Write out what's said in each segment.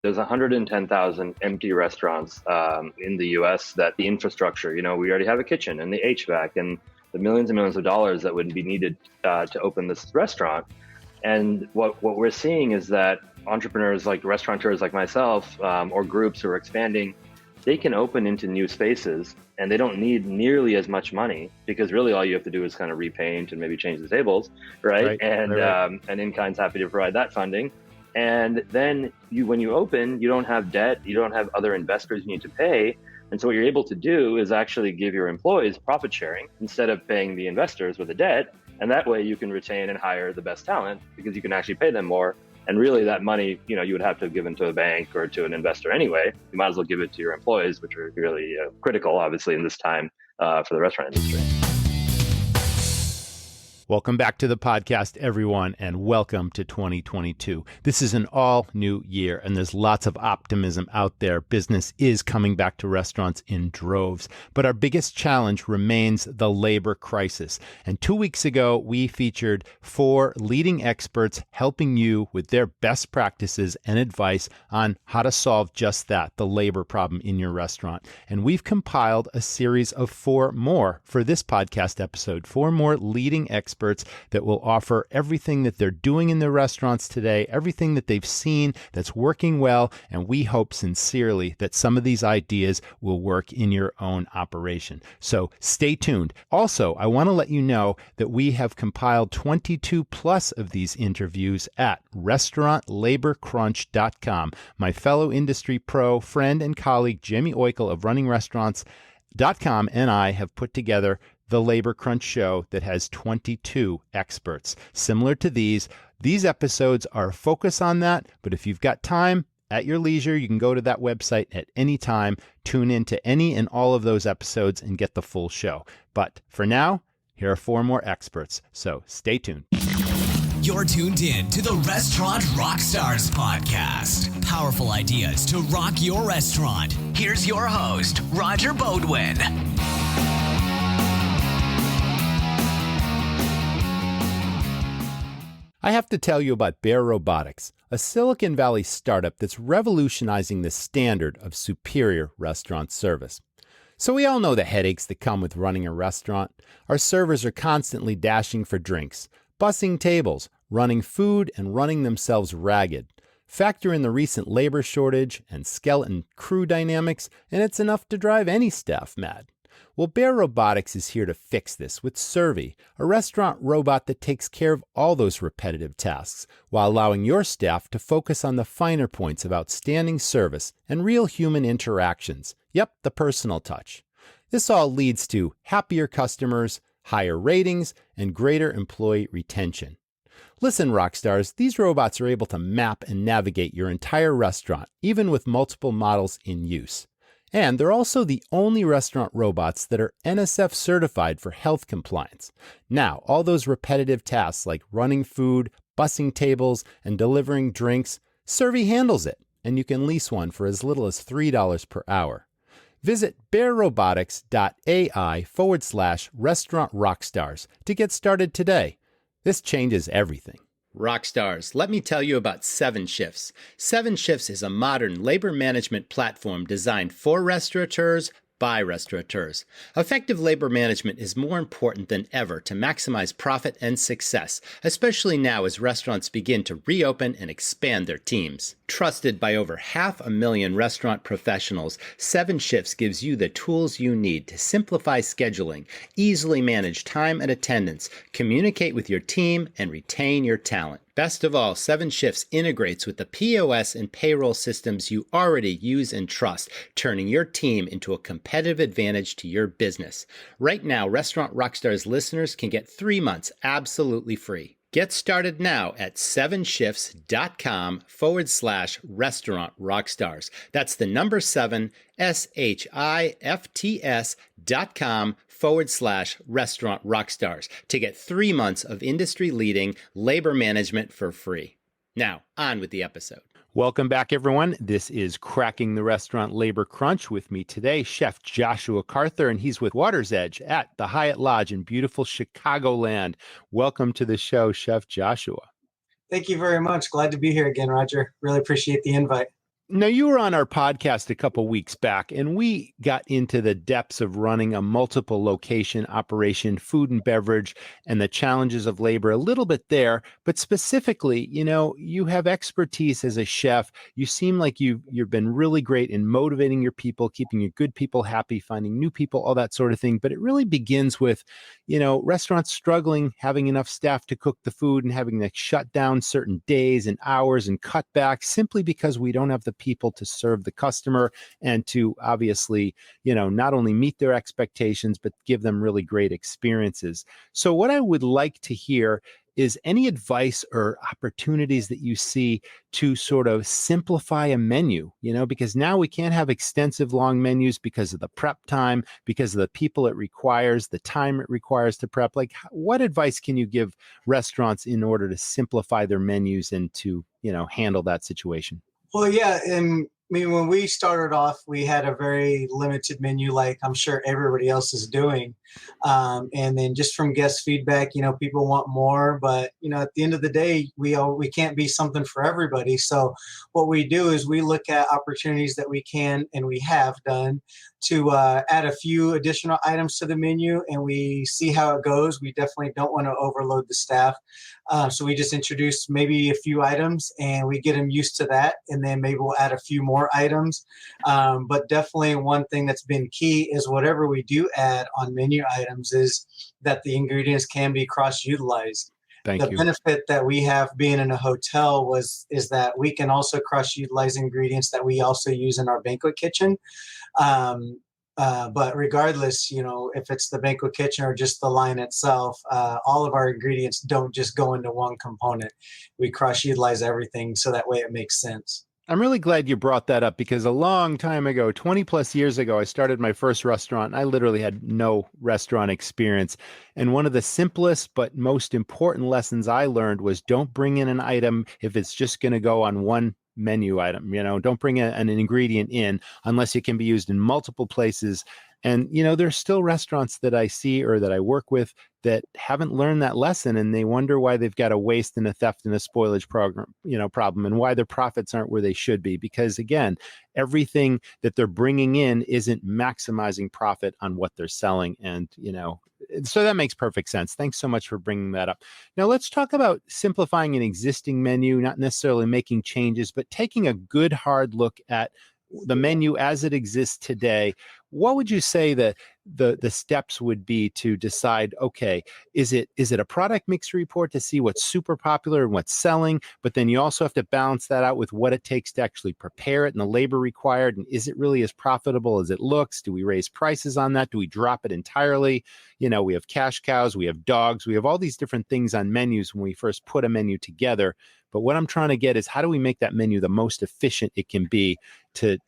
There's 110,000 empty restaurants in the US that the infrastructure, we already have a kitchen and the HVAC and the millions and millions of dollars that would be needed to open this restaurant. And what we're seeing is that entrepreneurs like restaurateurs like myself or groups who are expanding, they can open into new spaces and they don't need nearly as much money because really all you have to do is kind of repaint and maybe change the tables, right? And InKind's happy to provide that funding. And then when you open, you don't have debt, you don't have other investors you need to pay. And so what you're able to do is actually give your employees profit sharing instead of paying the investors with a debt. And that way you can retain and hire the best talent because you can actually pay them more. And really that money, you would have to have given to a bank or to an investor anyway. You might as well give it to your employees, which are really critical, obviously, in this time for the restaurant industry. Welcome back to the podcast, everyone, and welcome to 2022. This is an all new year, and there's lots of optimism out there. Business is coming back to restaurants in droves, but our biggest challenge remains the labor crisis. And 2 weeks ago, we featured 4 leading experts helping you with their best practices and advice on how to solve just that, the labor problem in your restaurant. And we've compiled a series of 4 more for this podcast episode, 4 more leading experts that will offer everything that they're doing in their restaurants today, everything that they've seen that's working well, and we hope sincerely that some of these ideas will work in your own operation. So stay tuned. Also, I want to let you know that we have compiled 22 plus of these interviews at restaurantlaborcrunch.com. My fellow industry pro, friend, and colleague Jamie Oikel of runningrestaurants.com and I have put together the Labor Crunch show that has 22 experts. Similar to these episodes are a focus on that, but if you've got time at your leisure, you can go to that website at any time, tune in to any and all of those episodes and get the full show. But for now, here are 4 more experts, so stay tuned. You're tuned in to the Restaurant Rockstars Podcast. Powerful ideas to rock your restaurant. Here's your host, Roger Bodwin. I have to tell you about Bear Robotics, a Silicon Valley startup that's revolutionizing the standard of superior restaurant service. So we all know the headaches that come with running a restaurant. Our servers are constantly dashing for drinks, bussing tables, running food, and running themselves ragged. Factor in the recent labor shortage and skeleton crew dynamics, and it's enough to drive any staff mad. Well, Bear Robotics is here to fix this with Servy, a restaurant robot that takes care of all those repetitive tasks while allowing your staff to focus on the finer points of outstanding service and real human interactions. Yep, the personal touch. This all leads to happier customers, higher ratings, and greater employee retention. Listen, Rockstars, these robots are able to map and navigate your entire restaurant, even with multiple models in use. And they're also the only restaurant robots that are NSF certified for health compliance. Now, all those repetitive tasks like running food, bussing tables, and delivering drinks, Servy handles it, and you can lease one for as little as $3 per hour. Visit bearrobotics.ai/restaurant rockstars to get started today. This changes everything. Rockstars, let me tell you about 7 Shifts. 7 Shifts is a modern labor management platform designed for restaurateurs by restaurateurs. Effective labor management is more important than ever to maximize profit and success, especially now as restaurants begin to reopen and expand their teams. Trusted by over 500,000 restaurant professionals, 7 Shifts gives you the tools you need to simplify scheduling, easily manage time and attendance, communicate with your team, and retain your talent. Best of all, 7 Shifts integrates with the POS and payroll systems you already use and trust, turning your team into a competitive advantage to your business. Right now, Restaurant Rockstars listeners can get 3 months absolutely free. Get started now at 7shifts.com/restaurant rockstars. That's the number 7, SHIFTS.com/restaurant rockstars to get 3 months of industry-leading labor management for free. Now, on with the episode. Welcome back, everyone. This is Cracking the Restaurant Labor Crunch. With me today, Chef Joshua Carther, and he's with Water's Edge at the Hyatt Lodge in beautiful Chicagoland. Welcome to the show, Chef Joshua. Thank you very much. Glad to be here again, Roger. Really appreciate the invite. Now, you were on our podcast a couple weeks back, and we got into the depths of running a multiple location operation, food and beverage, and the challenges of labor a little bit there. But specifically, you have expertise as a chef. You seem like you've been really great in motivating your people, keeping your good people happy, finding new people, all that sort of thing. But it really begins with, restaurants struggling, having enough staff to cook the food and having to shut down certain days and hours and cut back simply because we don't have the people to serve the customer and to obviously, not only meet their expectations, but give them really great experiences. So what I would like to hear is any advice or opportunities that you see to sort of simplify a menu, because now we can't have extensive long menus because of the prep time, because of the people it requires, the time it requires to prep. Like, what advice can you give restaurants in order to simplify their menus and to, handle that situation? Well, yeah. And I mean, when we started off, we had a very limited menu, like I'm sure everybody else is doing. And then just from guest feedback, people want more, but, at the end of the day, we can't be something for everybody. So what we do is we look at opportunities that we can, and we have done, to add a few additional items to the menu, and we see how it goes. We definitely don't want to overload the staff. So we just introduce maybe a few items and we get them used to that. And then maybe we'll add a few more items. But definitely one thing that's been key is whatever we do add on menu items is that the ingredients can be cross-utilized. Thank you. The benefit that we have being in a hotel is that we can also cross-utilize ingredients that we also use in our banquet kitchen. But regardless, if it's the banquet kitchen or just the line itself, all of our ingredients don't just go into one component. We cross-utilize everything so that way it makes sense. I'm really glad you brought that up because a long time ago, 20 plus years ago, I started my first restaurant. I literally had no restaurant experience. And one of the simplest but most important lessons I learned was don't bring in an item if it's just going to go on one menu item. Don't bring an ingredient in unless it can be used in multiple places. And, there's still restaurants that I see or that I work with that haven't learned that lesson, and they wonder why they've got a waste and a theft and a spoilage problem, and why their profits aren't where they should be. Because again, everything that they're bringing in isn't maximizing profit on what they're selling. And, so that makes perfect sense. Thanks so much for bringing that up. Now let's talk about simplifying an existing menu, not necessarily making changes, but taking a good hard look at the menu as it exists today. What would you say that the steps would be to decide, okay, is it a product mix report to see what's super popular and what's selling, but then you also have to balance that out with what it takes to actually prepare it and the labor required, and is it really as profitable as it looks? Do we raise prices on that? Do we drop it entirely? We have cash cows, we have dogs, we have all these different things on menus when we first put a menu together. But what I'm trying to get is, how do we make that menu the most efficient it can be to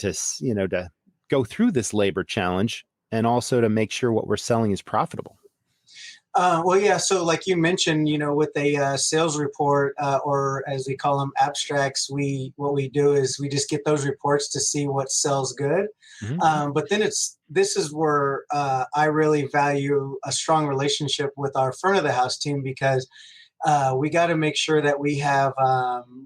go through this labor challenge, and also to make sure what we're selling is profitable? Well, yeah. So like you mentioned, with a sales report, or as we call them, abstracts, what we do is we just get those reports to see what sells good. Mm-hmm. But then this is where I really value a strong relationship with our front of the house team, because we got to make sure that we have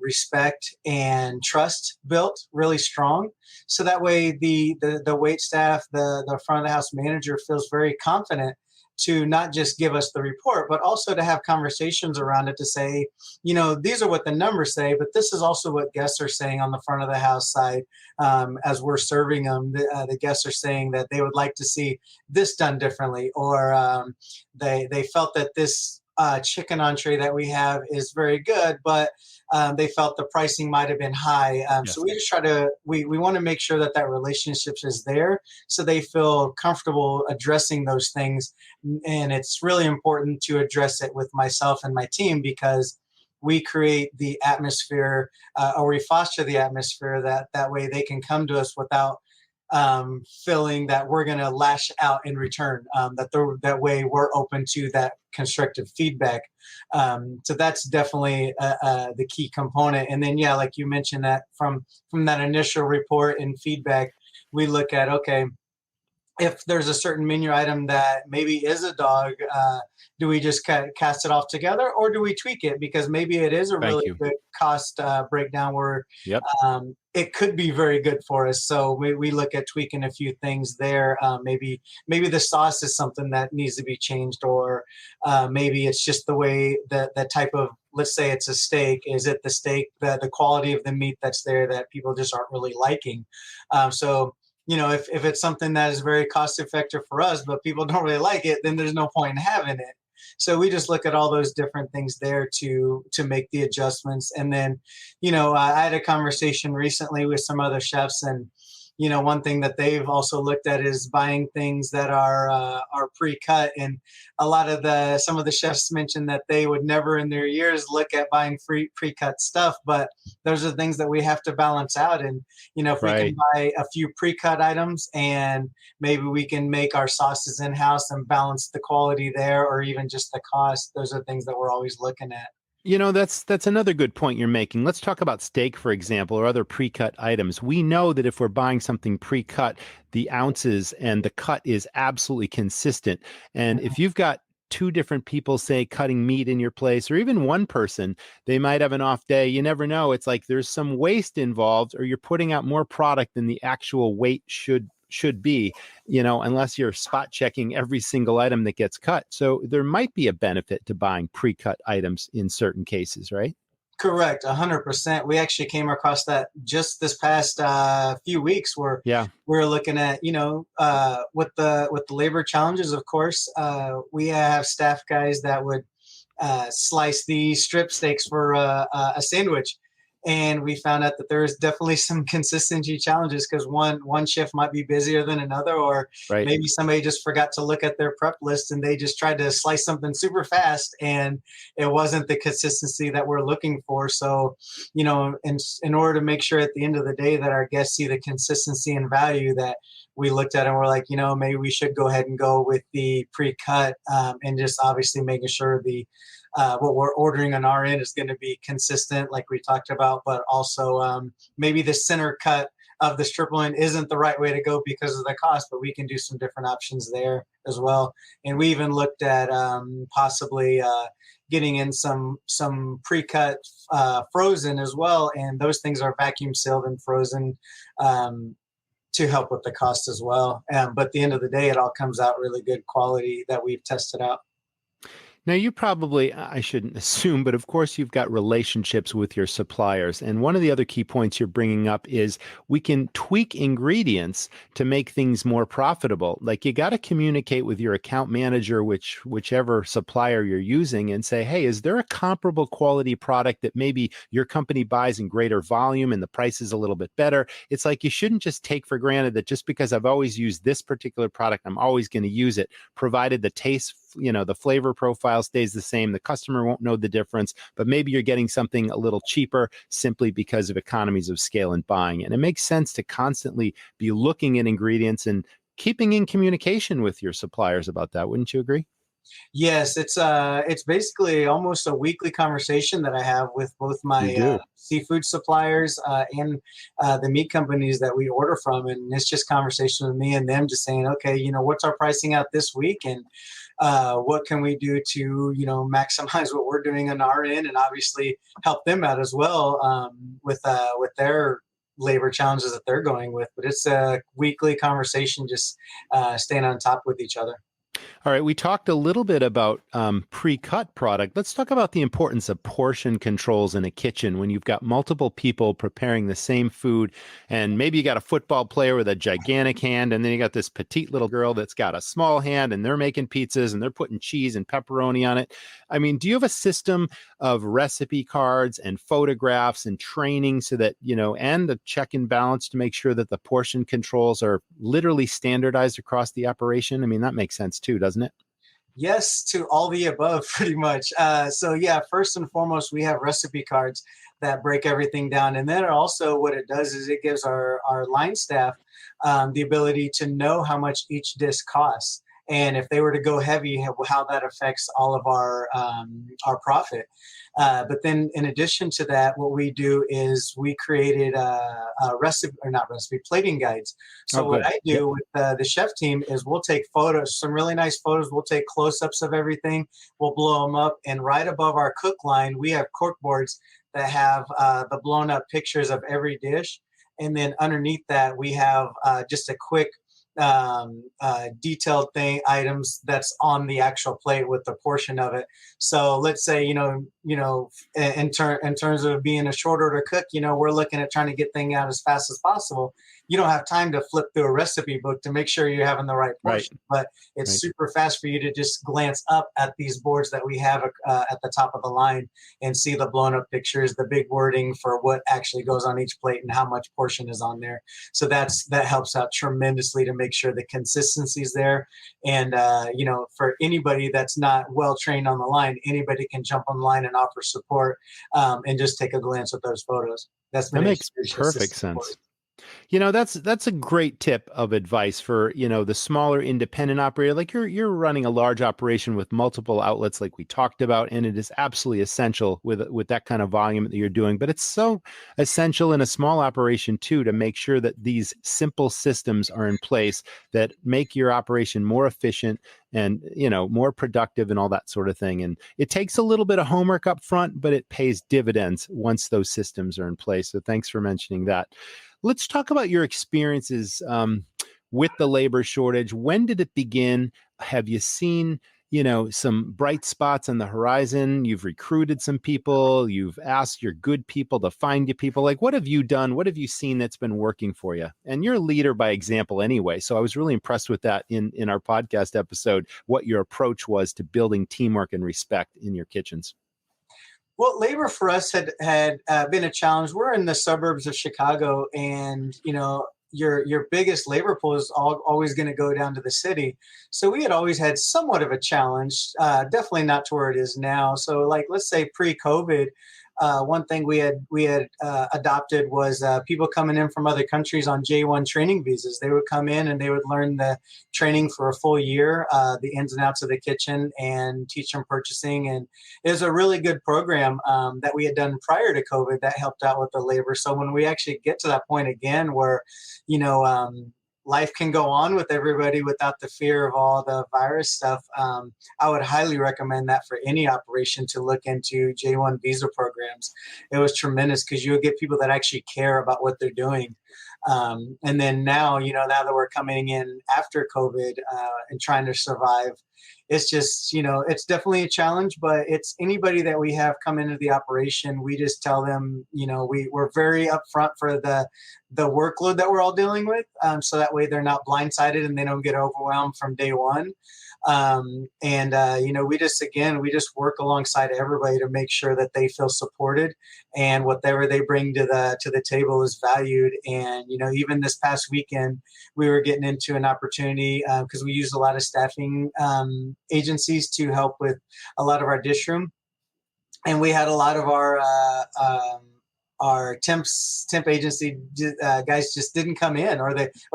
respect and trust built really strong. So that way the wait staff, the front of the house manager feels very confident to not just give us the report, but also to have conversations around it to say, these are what the numbers say, but this is also what guests are saying on the front of the house side. As we're serving them, the guests are saying that they would like to see this done differently, or they felt that this chicken entree that we have is very good, but they felt the pricing might have been high. Yes. So we just we want to make sure that relationship is there, so they feel comfortable addressing those things. And it's really important to address it with myself and my team, because we create the atmosphere, or we foster the atmosphere that way they can come to us without feeling that we're going to lash out in return, that way we're open to that constructive feedback. So that's definitely the key component. And then, like you mentioned, that from that initial report and feedback, we look at, okay, if there's a certain menu item that maybe is a dog, do we just cast it off together, or do we tweak it? Because maybe it is a Thank really you. good cost breakdown where Yep. it could be very good for us. So we look at tweaking a few things there. Maybe the sauce is something that needs to be changed, or maybe it's just the way that type of, let's say it's a steak. Is it the steak, the quality of the meat that's there that people just aren't really liking? So if it's something that is very cost effective for us, but people don't really like it, then there's no point in having it. So we just look at all those different things there to make the adjustments. And then, I had a conversation recently with some other chefs, and one thing that they've also looked at is buying things that are pre-cut. And some of the chefs mentioned that they would never in their years look at buying pre-cut stuff, but those are things that we have to balance out. And if we can buy a few pre-cut items, and maybe we can make our sauces in-house and balance the quality there, or even just the cost, those are things that we're always looking at. That's another good point you're making. Let's talk about steak, for example, or other pre-cut items. We know that if we're buying something pre-cut, the ounces and the cut is absolutely consistent. And if you've got two different people, say, cutting meat in your place, or even one person, they might have an off day. You never know. It's like there's some waste involved, or you're putting out more product than the actual weight should be, unless you're spot checking every single item that gets cut. So there might be a benefit to buying pre-cut items in certain cases, right? Correct, 100%. We actually came across that just this past few weeks, where we're looking at, with the labor challenges. Of course, we have staff guys that would slice the strip steaks for a sandwich. And we found out that there is definitely some consistency challenges, because one shift might be busier than another, or maybe somebody just forgot to look at their prep list and they just tried to slice something super fast, and it wasn't the consistency that we're looking for. So, in order to make sure at the end of the day that our guests see the consistency and value, that we looked at it and we're like, maybe we should go ahead and go with the pre-cut, and just obviously making sure what we're ordering on our end is going to be consistent, like we talked about, but also maybe the center cut of the strip loin isn't the right way to go because of the cost, but we can do some different options there as well. And we even looked at possibly getting in some pre-cut frozen as well, and those things are vacuum sealed and frozen to help with the cost as well. But at the end of the day, it all comes out really good quality that we've tested out. Now, you probably, I shouldn't assume, but of course you've got relationships with your suppliers. And one of the other key points you're bringing up is we can tweak ingredients to make things more profitable. Like, you got to communicate with your account manager, whichever supplier you're using, and say, hey, is there a comparable quality product that maybe your company buys in greater volume and the price is a little bit better? It's like, you shouldn't just take for granted that just because I've always used this particular product, I'm always going to use it, provided the taste, the flavor profile stays the same. The customer won't know the difference, but maybe you're getting something a little cheaper simply because of economies of scale in buying. And it makes sense to constantly be looking at ingredients and keeping in communication with your suppliers about that. Wouldn't you agree? Yes, it's basically almost a weekly conversation that I have with both my seafood suppliers and the meat companies that we order from, and it's just conversation with me and them, just saying, okay, what's our pricing out this week, and what can we do to maximize what we're doing on our end, and obviously help them out as well with their labor challenges that they're going with. But it's a weekly conversation, just staying on top with each other. All right, we talked a little bit about pre-cut product. Let's talk about the importance of portion controls in a kitchen when you've got multiple people preparing the same food, and maybe you got a football player with a gigantic hand, and then you got this petite little girl that's got a small hand, and they're making pizzas, and they're putting cheese and pepperoni on it. I mean, do you have a system of recipe cards and photographs and training so that, and the check and balance to make sure that the portion controls are literally standardized across the operation? I mean, that makes sense too, doesn't it? Yes, to all the above, pretty much. So yeah, first and foremost, we have recipe cards that break everything down. And then also what it does is it gives our line staff the ability to know how much each dish costs. and if they were to go heavy, how that affects all of our profit. But then in addition to that, what we do is we created plating guides. So what I do with the chef team is we'll take photos, some really nice photos. We'll take close-ups of everything. We'll blow them up, and right above our cook line, we have cork boards that have the blown up pictures of every dish. And then underneath that, we have just a quick detailed items that's on the actual plate with the portion of it. So let's say, in terms of being a short order cook, we're looking at trying to get things out as fast as possible. You don't have time to flip through a recipe book to make sure you're having the right portion, but it's super fast for you to just glance up at these boards that we have at the top of the line and see the blown up pictures, the big wording for what actually goes on each plate and how much portion is on there. So that helps out tremendously to make sure the consistency is there. And, for anybody that's not well trained on the line, anybody can jump online and offer support and just take a glance at those photos. That makes perfect sense. That's a great tip of advice for, the smaller independent operator. Like you're running a large operation with multiple outlets like we talked about, and it is absolutely essential with that kind of volume that you're doing. But it's so essential in a small operation too, to make sure that these simple systems are in place that make your operation more efficient and, more productive and all that sort of thing. And it takes a little bit of homework up front, but it pays dividends once those systems are in place. So thanks for mentioning that. Let's talk about your experiences with the labor shortage. When did it begin? Have you seen, some bright spots on the horizon? You've recruited some people. You've asked your good people to find you people. Like, what have you done? What have you seen that's been working for you? And you're a leader by example anyway. So I was really impressed with that in our podcast episode, what your approach was to building teamwork and respect in your kitchens. Well, labor for us had been a challenge. We're in the suburbs of Chicago, and your biggest labor pool is always going to go down to the city. So we had always had somewhat of a challenge, definitely not to where it is now. So let's say pre-COVID, one thing we had adopted was people coming in from other countries on J1 training visas. They would come in and they would learn the training for a full year, the ins and outs of the kitchen, and teach them purchasing. And it was a really good program that we had done prior to COVID that helped out with the labor. So when we actually get to that point again where, life can go on with everybody without the fear of all the virus stuff, I would highly recommend that for any operation to look into J1 visa programs. It was tremendous because you'll get people that actually care about what they're doing. And then now, now that we're coming in after COVID and trying to survive, it's just, it's definitely a challenge, but it's anybody that we have come into the operation, we just tell them, we're very upfront for the workload that we're all dealing with. So that way they're not blindsided and they don't get overwhelmed from day one. We just work alongside everybody to make sure that they feel supported and whatever they bring to the table is valued. And, even this past weekend, we were getting into an opportunity because we use a lot of staffing agencies to help with a lot of our dish room. And we had a lot of our temp agency guys just didn't come in, or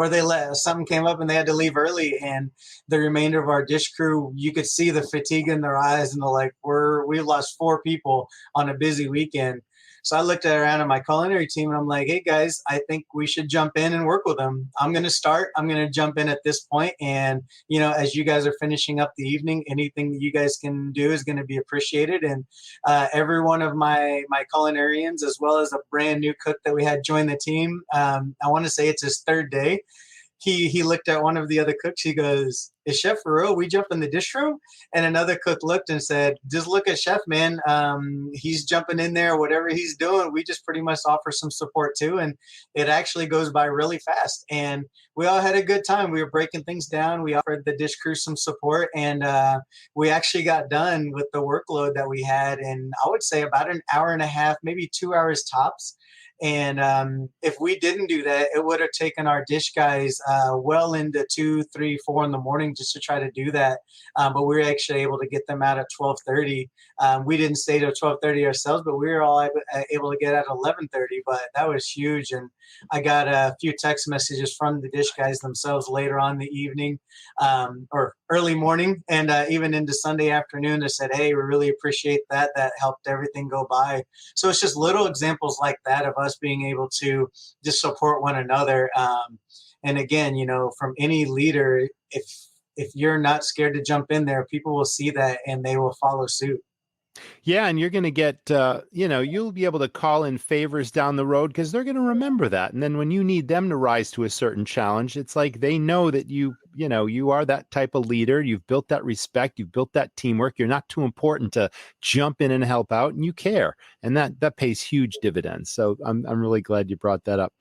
they let something came up and they had to leave early, and the remainder of our dish crew, you could see the fatigue in their eyes, and they're like, we lost 4 people on a busy weekend. So I looked around at my culinary team and I'm like, hey guys, I think we should jump in and work with them. I'm going to jump in at this point. And, as you guys are finishing up the evening, anything that you guys can do is going to be appreciated. And every one of my culinarians, as well as a brand new cook that we had join the team, I want to say it's his 3rd day. He looked at one of the other cooks. He goes, is Chef for real? We jumped in the dish room? And another cook looked and said, just look at Chef, man. He's jumping in there, whatever he's doing. We just pretty much offer some support too. And it actually goes by really fast. And we all had a good time. We were breaking things down. We offered the dish crew some support. And we actually got done with the workload that we had. And I would say about an hour and a half, maybe 2 hours tops. And if we didn't do that, it would have taken our dish guys well into 2, 3, 4 in the morning just to try to do that. But we were actually able to get them out at 12:30. We didn't stay till 12:30 ourselves, but we were all able to get out at 11:30. But that was huge. And I got a few text messages from the dish guys themselves later on in the evening, or early morning and even into Sunday afternoon. They said, hey, we really appreciate that. That helped everything go by. So it's just little examples like that of us being able to just support one another. And again, from any leader, if you're not scared to jump in there, people will see that and they will follow suit. Yeah, and you're going to get, you'll be able to call in favors down the road because they're going to remember that. And then when you need them to rise to a certain challenge, it's like they know that you are that type of leader. You've built that respect. You've built that teamwork. You're not too important to jump in and help out, and you care. And that pays huge dividends. So I'm really glad you brought that up.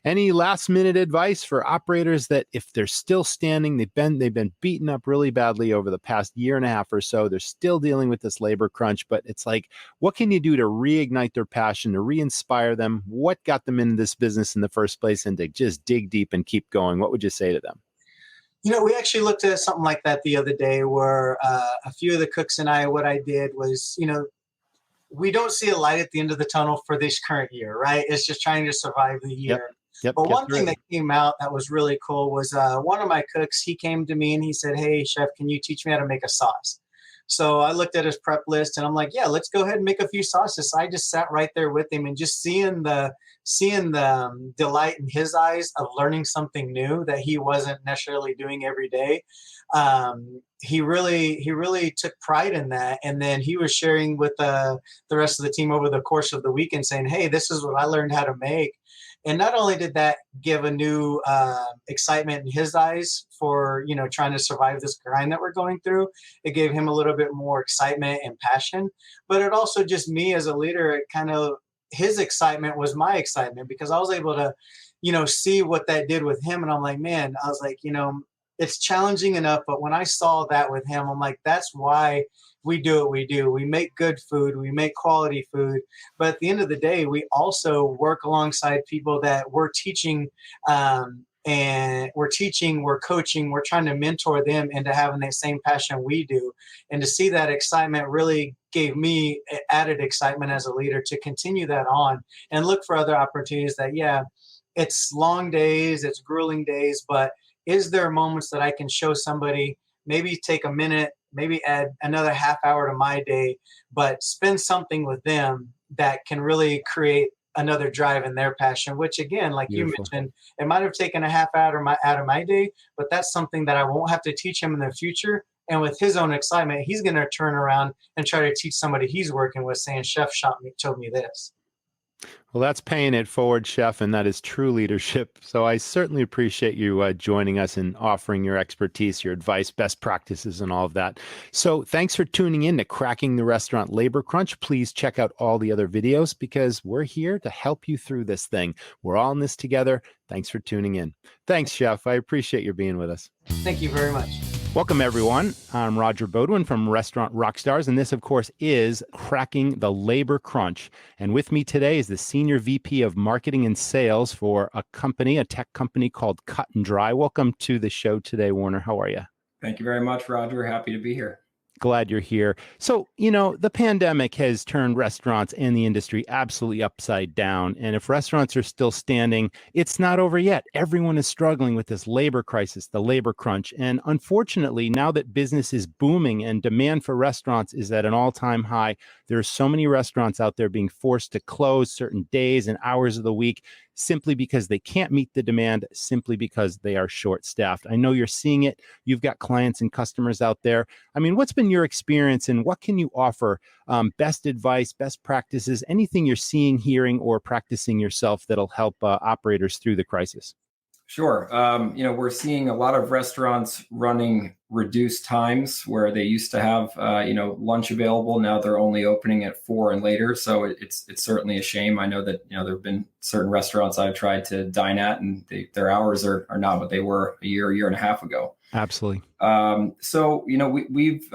Any last minute advice for operators that if they're still standing, they've been beaten up really badly over the past year and a half or so, they're still dealing with this labor crunch, but it's like, what can you do to reignite their passion, to re-inspire them? What got them into this business in the first place, and to just dig deep and keep going? What would you say to them? We actually looked at something like that the other day where a few of the cooks and I, what I did was, we don't see a light at the end of the tunnel for this current year, right? It's just trying to survive the year. Yep, but one thing that came out that was really cool was one of my cooks, he came to me and he said, hey, chef, can you teach me how to make a sauce? So I looked at his prep list and I'm like, yeah, let's go ahead and make a few sauces. So I just sat right there with him and just seeing the delight in his eyes of learning something new that he wasn't necessarily doing every day. He really took pride in that. And then he was sharing with the rest of the team over the course of the weekend saying, hey, this is what I learned how to make. And not only did that give a new excitement in his eyes for, trying to survive this grind that we're going through, it gave him a little bit more excitement and passion. But it also just me as a leader, it kind of, his excitement was my excitement because I was able to, see what that did with him. And I'm like, man, I was like, it's challenging enough. But when I saw that with him, I'm like, that's why we do what we do. We make good food. We make quality food. But at the end of the day, we also work alongside people that we're teaching we're coaching, we're trying to mentor them into having that same passion we do. And to see that excitement really gave me added excitement as a leader to continue that on and look for other opportunities that, yeah, it's long days, it's grueling days, but is there moments that I can show somebody, maybe take a minute, maybe add another half hour to my day, but spend something with them that can really create another drive in their passion, which again, like Beautiful. You mentioned, it might have taken a half hour out of my day, but that's something that I won't have to teach him in the future. And with his own excitement, he's going to turn around and try to teach somebody he's working with saying, chef told me this. Well, that's paying it forward, Chef, and that is true leadership. So I certainly appreciate you joining us and offering your expertise, your advice, best practices, and all of that. So thanks for tuning in to Cracking the Restaurant Labor Crunch. Please check out all the other videos because we're here to help you through this thing. We're all in this together. Thanks for tuning in. Thanks, Chef. I appreciate your being with us. Thank you very much. Welcome, everyone. I'm Roger Beaudoin from Restaurant Rockstars, and this, of course, is Cracking the Labor Crunch. And with me today is the Senior VP of Marketing and Sales for a tech company called Cut and Dry. Welcome to the show today, Warner. How are you? Thank you very much, Roger. Happy to be here. Glad you're here. So, the pandemic has turned restaurants and the industry absolutely upside down. And if restaurants are still standing, it's not over yet. Everyone is struggling with this labor crisis, the labor crunch. And unfortunately, now that business is booming and demand for restaurants is at an all-time high, there are so many restaurants out there being forced to close certain days and hours of the week simply because they can't meet the demand, simply because they are short-staffed. I know you're seeing it. You've got clients and customers out there. I mean, what's been your experience and what can you offer? Best advice, best practices, anything you're seeing, hearing, or practicing yourself that'll help operators through the crisis? Sure. We're seeing a lot of restaurants running reduced times where they used to have, lunch available. Now they're only opening at 4 and later. So it's certainly a shame. I know that, there have been certain restaurants I've tried to dine at and their hours are not what they were a year and a half ago. Absolutely. We've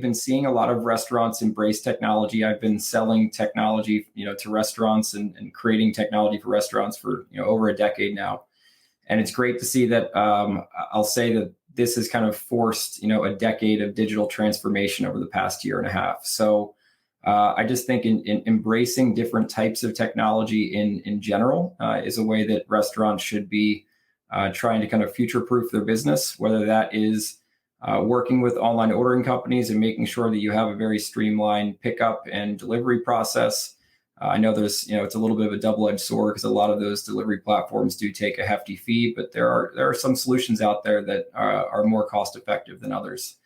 been seeing a lot of restaurants embrace technology. I've been selling technology, to restaurants and creating technology for restaurants for, over a decade now. And it's great to see that I'll say that this has kind of forced, a decade of digital transformation over the past year and a half. So I just think in embracing different types of technology in general is a way that restaurants should be trying to kind of future-proof their business, whether that is working with online ordering companies and making sure that you have a very streamlined pickup and delivery process. I know there's, it's a little bit of a double-edged sword because a lot of those delivery platforms do take a hefty fee, but there are some solutions out there that are more cost-effective than others.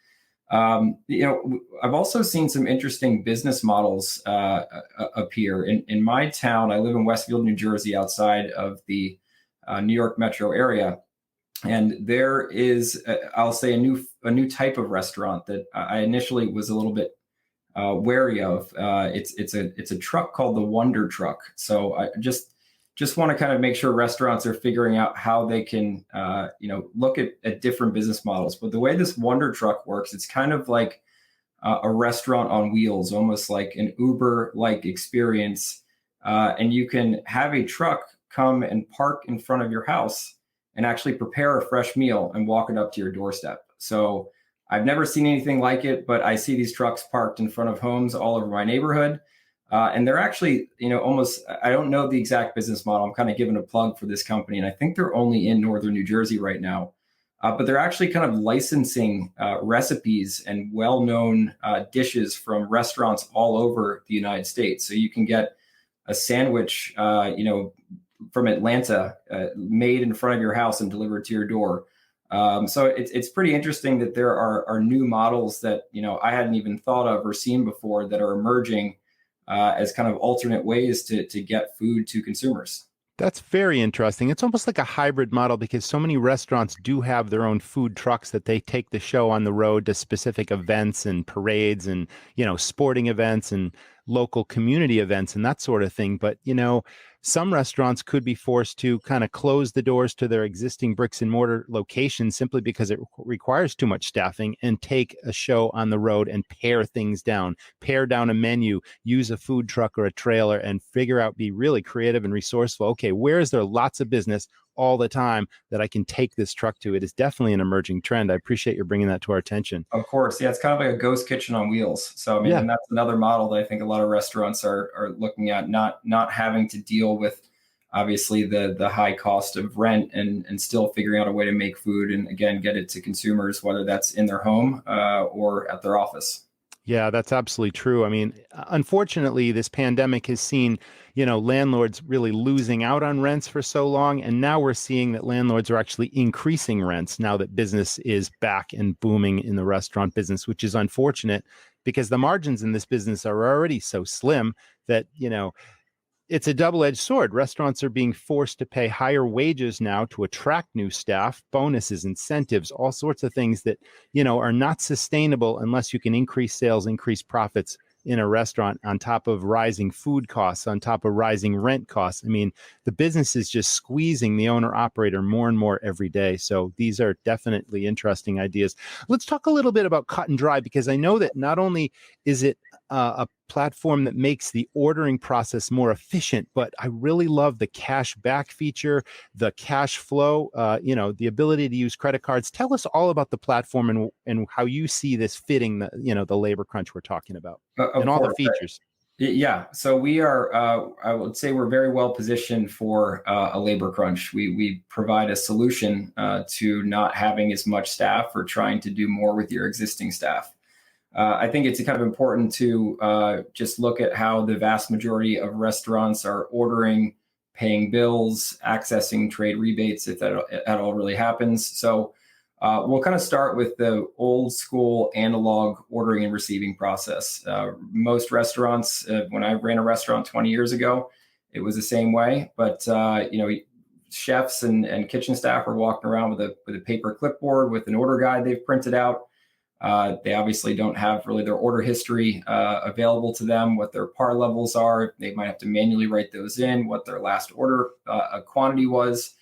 I've also seen some interesting business models appear. In my town, I live in Westfield, New Jersey, outside of the New York metro area. And there is, I'll say, a new type of restaurant that I initially was a little bit wary of. It's a truck called the Wonder Truck. So I just want to kind of make sure restaurants are figuring out how they can look at different business models. But the way this Wonder Truck works, it's kind of like a restaurant on wheels, almost like an Uber-like experience. And you can have a truck come and park in front of your house and actually prepare a fresh meal and walk it up to your doorstep. So I've never seen anything like it, but I see these trucks parked in front of homes all over my neighborhood. And they're actually, almost, I don't know the exact business model. I'm kind of giving a plug for this company. And I think they're only in northern New Jersey right now. But they're actually kind of licensing recipes and well-known dishes from restaurants all over the United States. So you can get a sandwich, from Atlanta, made in front of your house and delivered to your door. So it's pretty interesting that there are new models that, I hadn't even thought of or seen before that are emerging as kind of alternate ways to get food to consumers. That's very interesting. It's almost like a hybrid model because so many restaurants do have their own food trucks that they take the show on the road to specific events and parades and, sporting events and local community events and that sort of thing. But, some restaurants could be forced to kind of close the doors to their existing bricks and mortar locations simply because it requires too much staffing and take a show on the road and pare things down, pare down a menu, use a food truck or a trailer and figure out, be really creative and resourceful. Okay, where is there lots of business all the time that I can take this truck to? It is definitely an emerging trend. I appreciate you bringing that to our attention. Of course. Yeah, it's kind of like a ghost kitchen on wheels. So, and that's another model that I think a lot of restaurants are looking at, not having to deal with, obviously, the high cost of rent and still figuring out a way to make food and, again, get it to consumers, whether that's in their home or at their office. Yeah, that's absolutely true. I mean, unfortunately, this pandemic has seen, landlords really losing out on rents for so long. And now we're seeing that landlords are actually increasing rents now that business is back and booming in the restaurant business, which is unfortunate because the margins in this business are already so slim that, it's a double-edged sword. Restaurants are being forced to pay higher wages now to attract new staff, bonuses, incentives, all sorts of things that, are not sustainable unless you can increase sales, increase profits in a restaurant on top of rising food costs, on top of rising rent costs. I mean, the business is just squeezing the owner operator more and more every day. So these are definitely interesting ideas. Let's talk a little bit about Cut and Dry, because I know that not only is it a platform that makes the ordering process more efficient, but I really love the cash back feature, the cash flow, the ability to use credit cards. Tell us all about the platform and how you see this fitting the labor crunch we're talking about and all the features. Yeah. So we are, I would say we're very well positioned for a labor crunch. We provide a solution to not having as much staff or trying to do more with your existing staff. I think it's kind of important to just look at how the vast majority of restaurants are ordering, paying bills, accessing trade rebates, if that at all really happens. So we'll kind of start with the old school analog ordering and receiving process. Most restaurants, when I ran a restaurant 20 years ago, it was the same way. But chefs and kitchen staff are walking around with a paper clipboard with an order guide they've printed out. They obviously don't have really their order history available to them, what their par levels are. They might have to manually write those in, what their last order quantity was.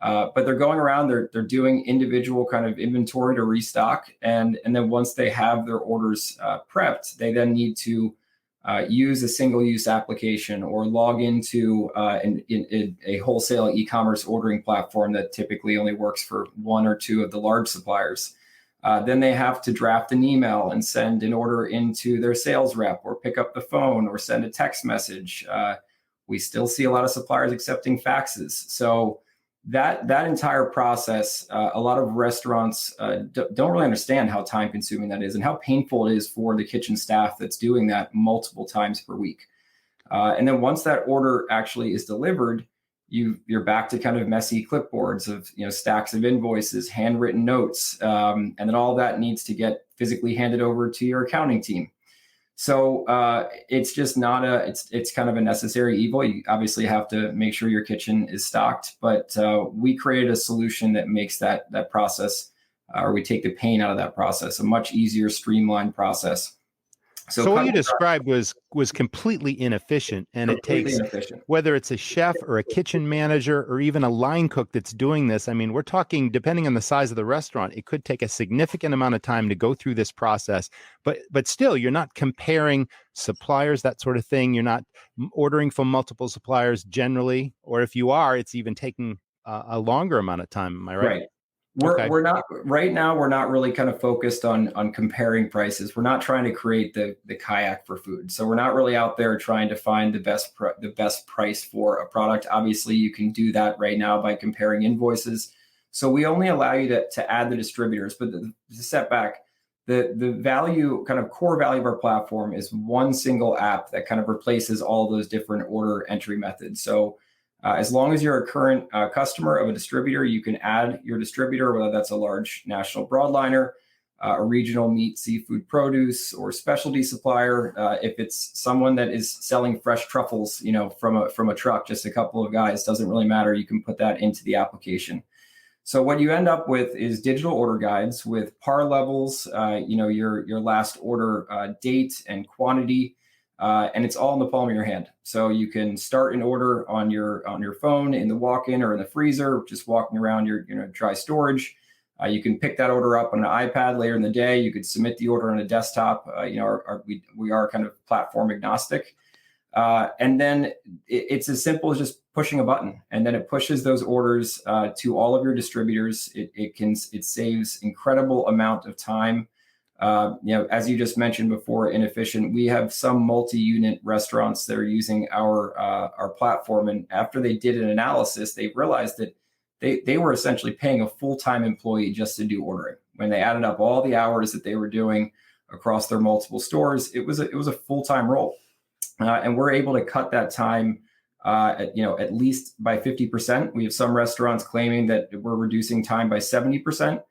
But they're going around, they're doing individual kind of inventory to restock. And then once they have their orders prepped, they then need to use a single-use application or log into a wholesale e-commerce ordering platform that typically only works for one or two of the large suppliers. Then they have to draft an email and send an order into their sales rep or pick up the phone or send a text message. We still see a lot of suppliers accepting faxes. So that entire process, a lot of restaurants don't really understand how time consuming that is and how painful it is for the kitchen staff that's doing that multiple times per week. And then once that order actually is delivered, you're back to kind of messy clipboards of stacks of invoices, handwritten notes, and then all that needs to get physically handed over to your accounting team. So it's just not it's kind of a necessary evil. You obviously have to make sure your kitchen is stocked, but we created a solution that makes that process, or we take the pain out of that process, a much easier, streamlined process. So what you described was completely inefficient, and it takes, whether it's a chef or a kitchen manager or even a line cook that's doing this. I mean, we're talking, depending on the size of the restaurant, it could take a significant amount of time to go through this process. But still, you're not comparing suppliers, that sort of thing. You're not ordering from multiple suppliers generally, or if you are, it's even taking a longer amount of time. Am I right? Right. We're not right now. We're not really kind of focused on comparing prices. We're not trying to create the kayak for food. So we're not really out there trying to find the best price for a product. Obviously, you can do that right now by comparing invoices. So we only allow you to add the distributors. But to step back, the value, kind of core value of our platform is one single app that kind of replaces all those different order entry methods. So as long as you're a current customer of a distributor, you can add your distributor, whether that's a large national broadliner, a regional meat, seafood, produce, or specialty supplier. If it's someone that is selling fresh truffles, from a truck, just a couple of guys, doesn't really matter. You can put that into the application. So what you end up with is digital order guides with par levels, your last order date and quantity. And it's all in the palm of your hand. So you can start an order on your phone, in the walk-in or in the freezer, just walking around your dry storage. You can pick that order up on an iPad later in the day. You could submit the order on a desktop. We are kind of platform agnostic. And then it's as simple as just pushing a button, and then it pushes those orders to all of your distributors. It saves incredible amount of time. As you just mentioned before, inefficient. We have some multi-unit restaurants that are using our platform, and after they did an analysis, they realized that they were essentially paying a full-time employee just to do ordering. When they added up all the hours that they were doing across their multiple stores, it was a full-time role, and we're able to cut that time at least by 50%. We have some restaurants claiming that we're reducing time by 70%.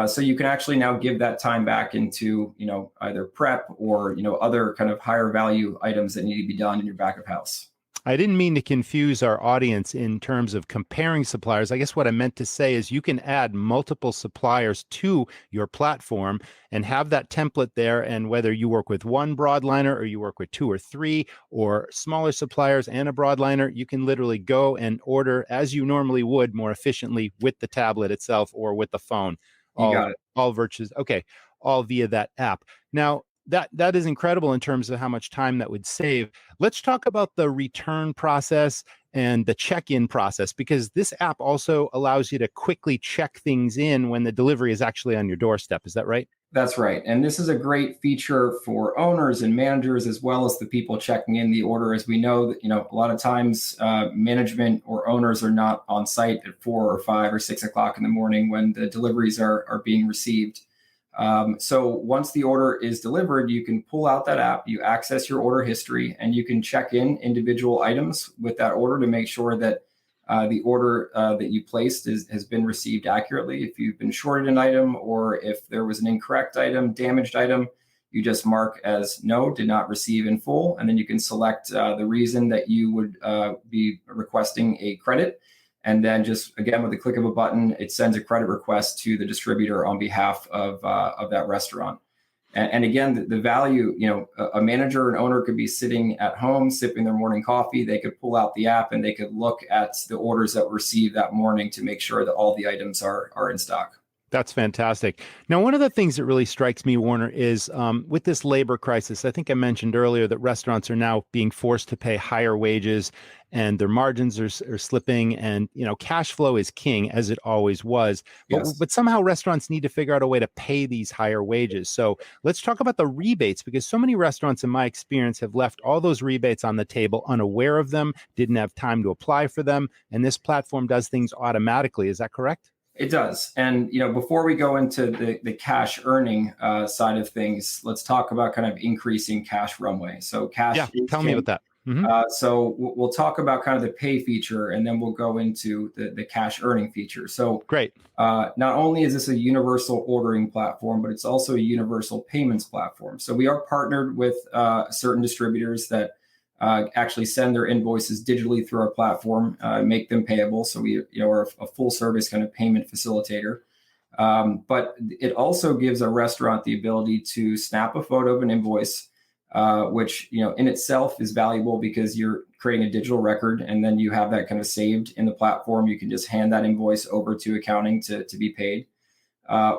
So you can actually now give that time back into, either prep or, other kind of higher value items that need to be done in your back of house. I didn't mean to confuse our audience in terms of comparing suppliers. I guess what I meant to say is you can add multiple suppliers to your platform and have that template there. And whether you work with one broadliner or you work with two or three or smaller suppliers and a broadliner, you can literally go and order as you normally would, more efficiently with the tablet itself or with the phone. All virtues. Okay. All via that app. Now, that is incredible in terms of how much time that would save. Let's talk about the return process and the check-in process, because this app also allows you to quickly check things in when the delivery is actually on your doorstep. Is that right? That's right. And this is a great feature for owners and managers, as well as the people checking in the order. As we know that, a lot of times management or owners are not on site at 4 or 5 or 6 o'clock in the morning when the deliveries are being received. So once the order is delivered, you can pull out that app, you access your order history, and you can check in individual items with that order to make sure that the order that you placed has been received accurately. If you've been shorted an item, or if there was an incorrect item, damaged item, you just mark as no, did not receive in full. And then you can select the reason that you would be requesting a credit. And then just, again, with the click of a button, it sends a credit request to the distributor on behalf of that restaurant. And again, the value, a manager and owner could be sitting at home, sipping their morning coffee. They could pull out the app and they could look at the orders that were received that morning to make sure that all the items are in stock. That's fantastic. Now, one of the things that really strikes me, Warner, is with this labor crisis, I think I mentioned earlier that restaurants are now being forced to pay higher wages and their margins are slipping, and cash flow is king, as it always was. Yes. But somehow restaurants need to figure out a way to pay these higher wages. So let's talk about the rebates, because so many restaurants, in my experience, have left all those rebates on the table, unaware of them, didn't have time to apply for them, and this platform does things automatically. Is that correct? It does. And, before we go into the cash earning side of things, let's talk about kind of increasing cash runway. So cash. Yeah, tell me about that. Mm-hmm. So we'll talk about kind of the pay feature, and then we'll go into the cash earning feature. So great. Not only is this a universal ordering platform, but it's also a universal payments platform. So we are partnered with certain distributors that actually send their invoices digitally through our platform, make them payable. So we are a full service kind of payment facilitator. But it also gives a restaurant the ability to snap a photo of an invoice, which in itself is valuable because you're creating a digital record, and then you have that kind of saved in the platform. You can just hand that invoice over to accounting to be paid.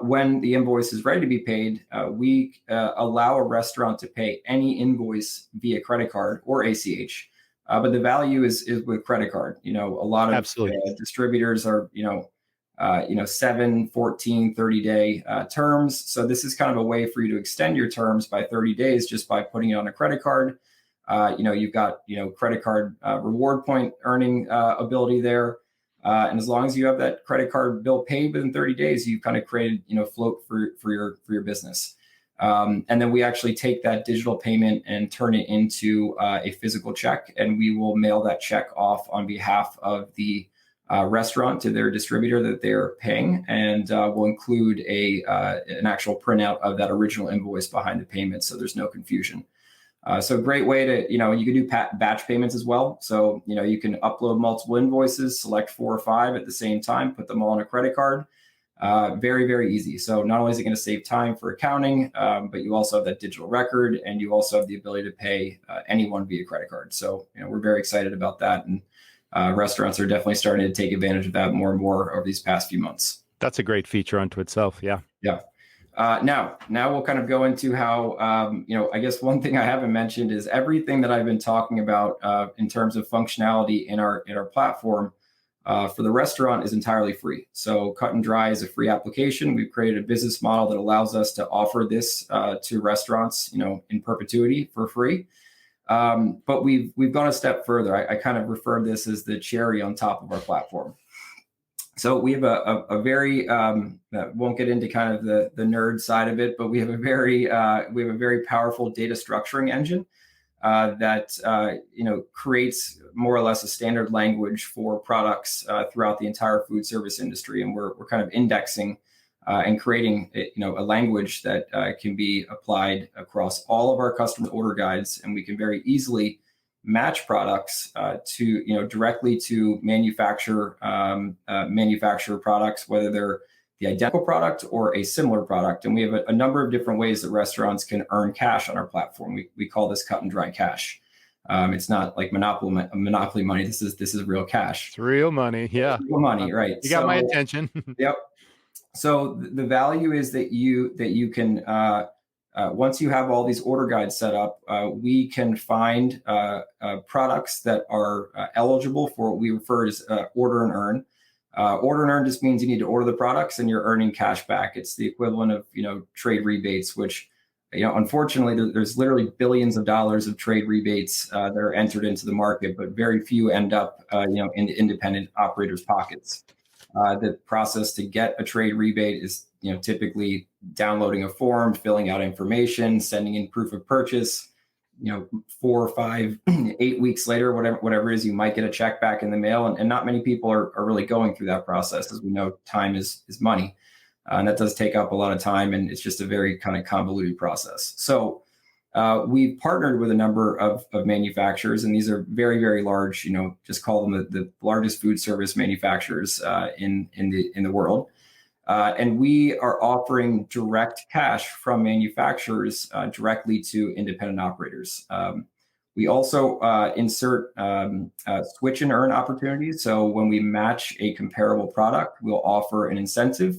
When the invoice is ready to be paid, we allow a restaurant to pay any invoice via credit card or ACH. But the value is with credit card. A lot of distributors are, 7, 14, 30-day terms. So this is kind of a way for you to extend your terms by 30 days just by putting it on a credit card. You've got, credit card reward point earning ability there. And as long as you have that credit card bill paid within 30 days, you've kind of created, float for your business. And then we actually take that digital payment and turn it into a physical check, and we will mail that check off on behalf of the restaurant to their distributor that they're paying, and we'll include an actual printout of that original invoice behind the payment, so there's no confusion. So great way to, you can do batch payments as well. So, you can upload multiple invoices, select 4 or 5 at the same time, put them all on a credit card. Very, very easy. So not only is it going to save time for accounting, but you also have that digital record, and you also have the ability to pay anyone via credit card. So, we're very excited about that. And restaurants are definitely starting to take advantage of that more and more over these past few months. That's a great feature unto itself. Yeah. Yeah. Now we'll kind of go into how, I guess one thing I haven't mentioned is everything that I've been talking about in terms of functionality in our platform for the restaurant is entirely free. So Cut and Dry is a free application. We've created a business model that allows us to offer this to restaurants, in perpetuity for free. But we've gone a step further. I kind of refer to this as the cherry on top of our platform. So we have a very won't get into kind of the nerd side of it, but we have a very powerful data structuring engine that creates more or less a standard language for products throughout the entire food service industry, and we're kind of indexing and creating a language that can be applied across all of our customer order guides, and we can very easily match products to directly to manufacturer products, whether they're the identical product or a similar product. And we have a number of different ways that restaurants can earn cash on our platform. We call this Cut and Dry cash. It's not like monopoly money. This is real cash. It's real money. Yeah. Real money. Right. You got my attention. Yep. So the value is that you can, once you have all these order guides set up, we can find products that are eligible for what we refer to as order and earn. Order and earn just means you need to order the products and you're earning cash back. It's the equivalent of trade rebates, which unfortunately there's literally billions of dollars of trade rebates that are entered into the market, but very few end up in the independent operators' pockets. The process to get a trade rebate is typically downloading a form, filling out information, sending in proof of purchase. 4, 5, 8 weeks later, whatever it is, you might get a check back in the mail. And not many people are really going through that process. As we know, time is money. And that does take up a lot of time. And it's just a very kind of convoluted process. So we've partnered with a number of manufacturers, and these are very, very large, just call them the largest food service manufacturers in the world. And we are offering direct cash from manufacturers directly to independent operators. We also insert switch and earn opportunities. So when we match a comparable product, we'll offer an incentive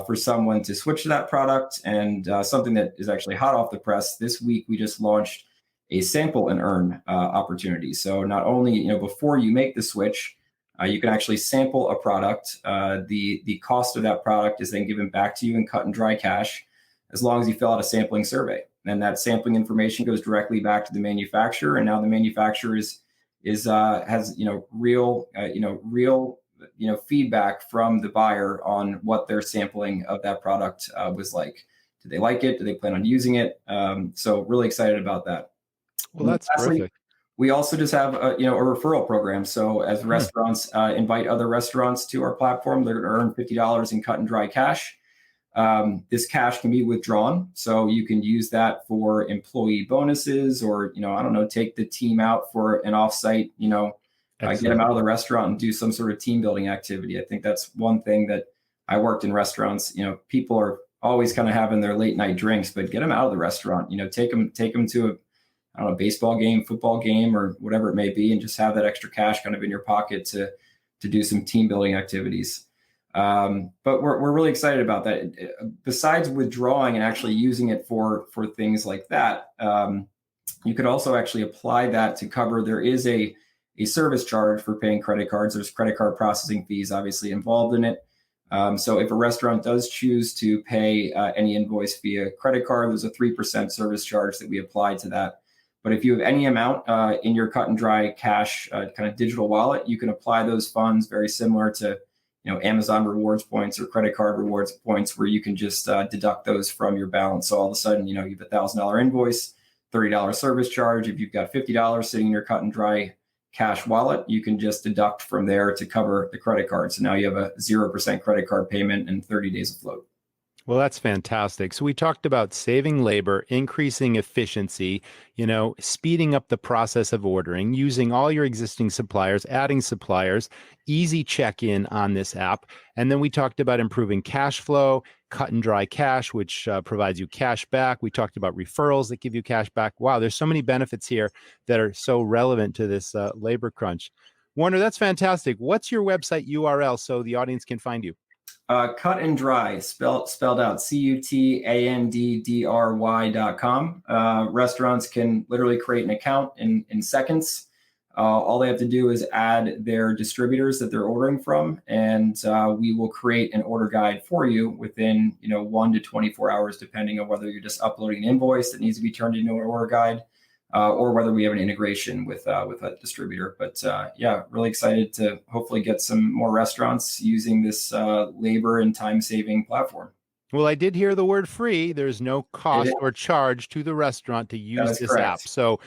for someone to switch to that product. And something that is actually hot off the press this week, we just launched a sample and earn opportunity. So not only, before you make the switch, you can actually sample a product. The cost of that product is then given back to you in cut and dry cash, as long as you fill out a sampling survey. And that sampling information goes directly back to the manufacturer. And now the manufacturer has real feedback from the buyer on what their sampling of that product was like. Do they like it? Do they plan on using it? So really excited about that. Well, that's terrific. We also just have a referral program. So as restaurants invite other restaurants to our platform, they're going to earn $50 in cut and dry cash. This cash can be withdrawn, so you can use that for employee bonuses, or take the team out for an offsite. Get them out of the restaurant and do some sort of team building activity. I think that's one thing that I worked in restaurants. People are always kind of having their late night drinks, but get them out of the restaurant. Take them to a baseball game, football game, or whatever it may be, and just have that extra cash kind of in your pocket to do some team building activities. But we're really excited about that. Besides withdrawing and actually using it for things like that, you could also actually apply that to cover. There is a service charge for paying credit cards. There's credit card processing fees obviously involved in it. So if a restaurant does choose to pay any invoice via credit card, there's a 3% service charge that we apply to that. But if you have any amount in your cut and dry cash kind of digital wallet, you can apply those funds very similar to Amazon rewards points or credit card rewards points, where you can just deduct those from your balance. So all of a sudden, you have a $1,000 invoice, $30 service charge. If you've got $50 sitting in your cut and dry cash wallet, you can just deduct from there to cover the credit card. So now you have a 0% credit card payment and 30 days afloat. Well, that's fantastic. So we talked about saving labor, increasing efficiency, speeding up the process of ordering, using all your existing suppliers, adding suppliers, easy check-in on this app. And then we talked about improving cash flow, cut and dry cash, which provides you cash back. We talked about referrals that give you cash back. Wow, there's so many benefits here that are so relevant to this labor crunch. Warner, that's fantastic. What's your website URL so the audience can find you? Cut and dry, spelled out CUTANDDRY.com. Restaurants can literally create an account in seconds. All they have to do is add their distributors that they're ordering from, and we will create an order guide for you within 1 to 24 hours, depending on whether you're just uploading an invoice that needs to be turned into an order guide, or whether we have an integration with a distributor. But really excited to hopefully get some more restaurants using this labor and time-saving platform. Well, I did hear the word free. There's no cost or charge to the restaurant to use this app. So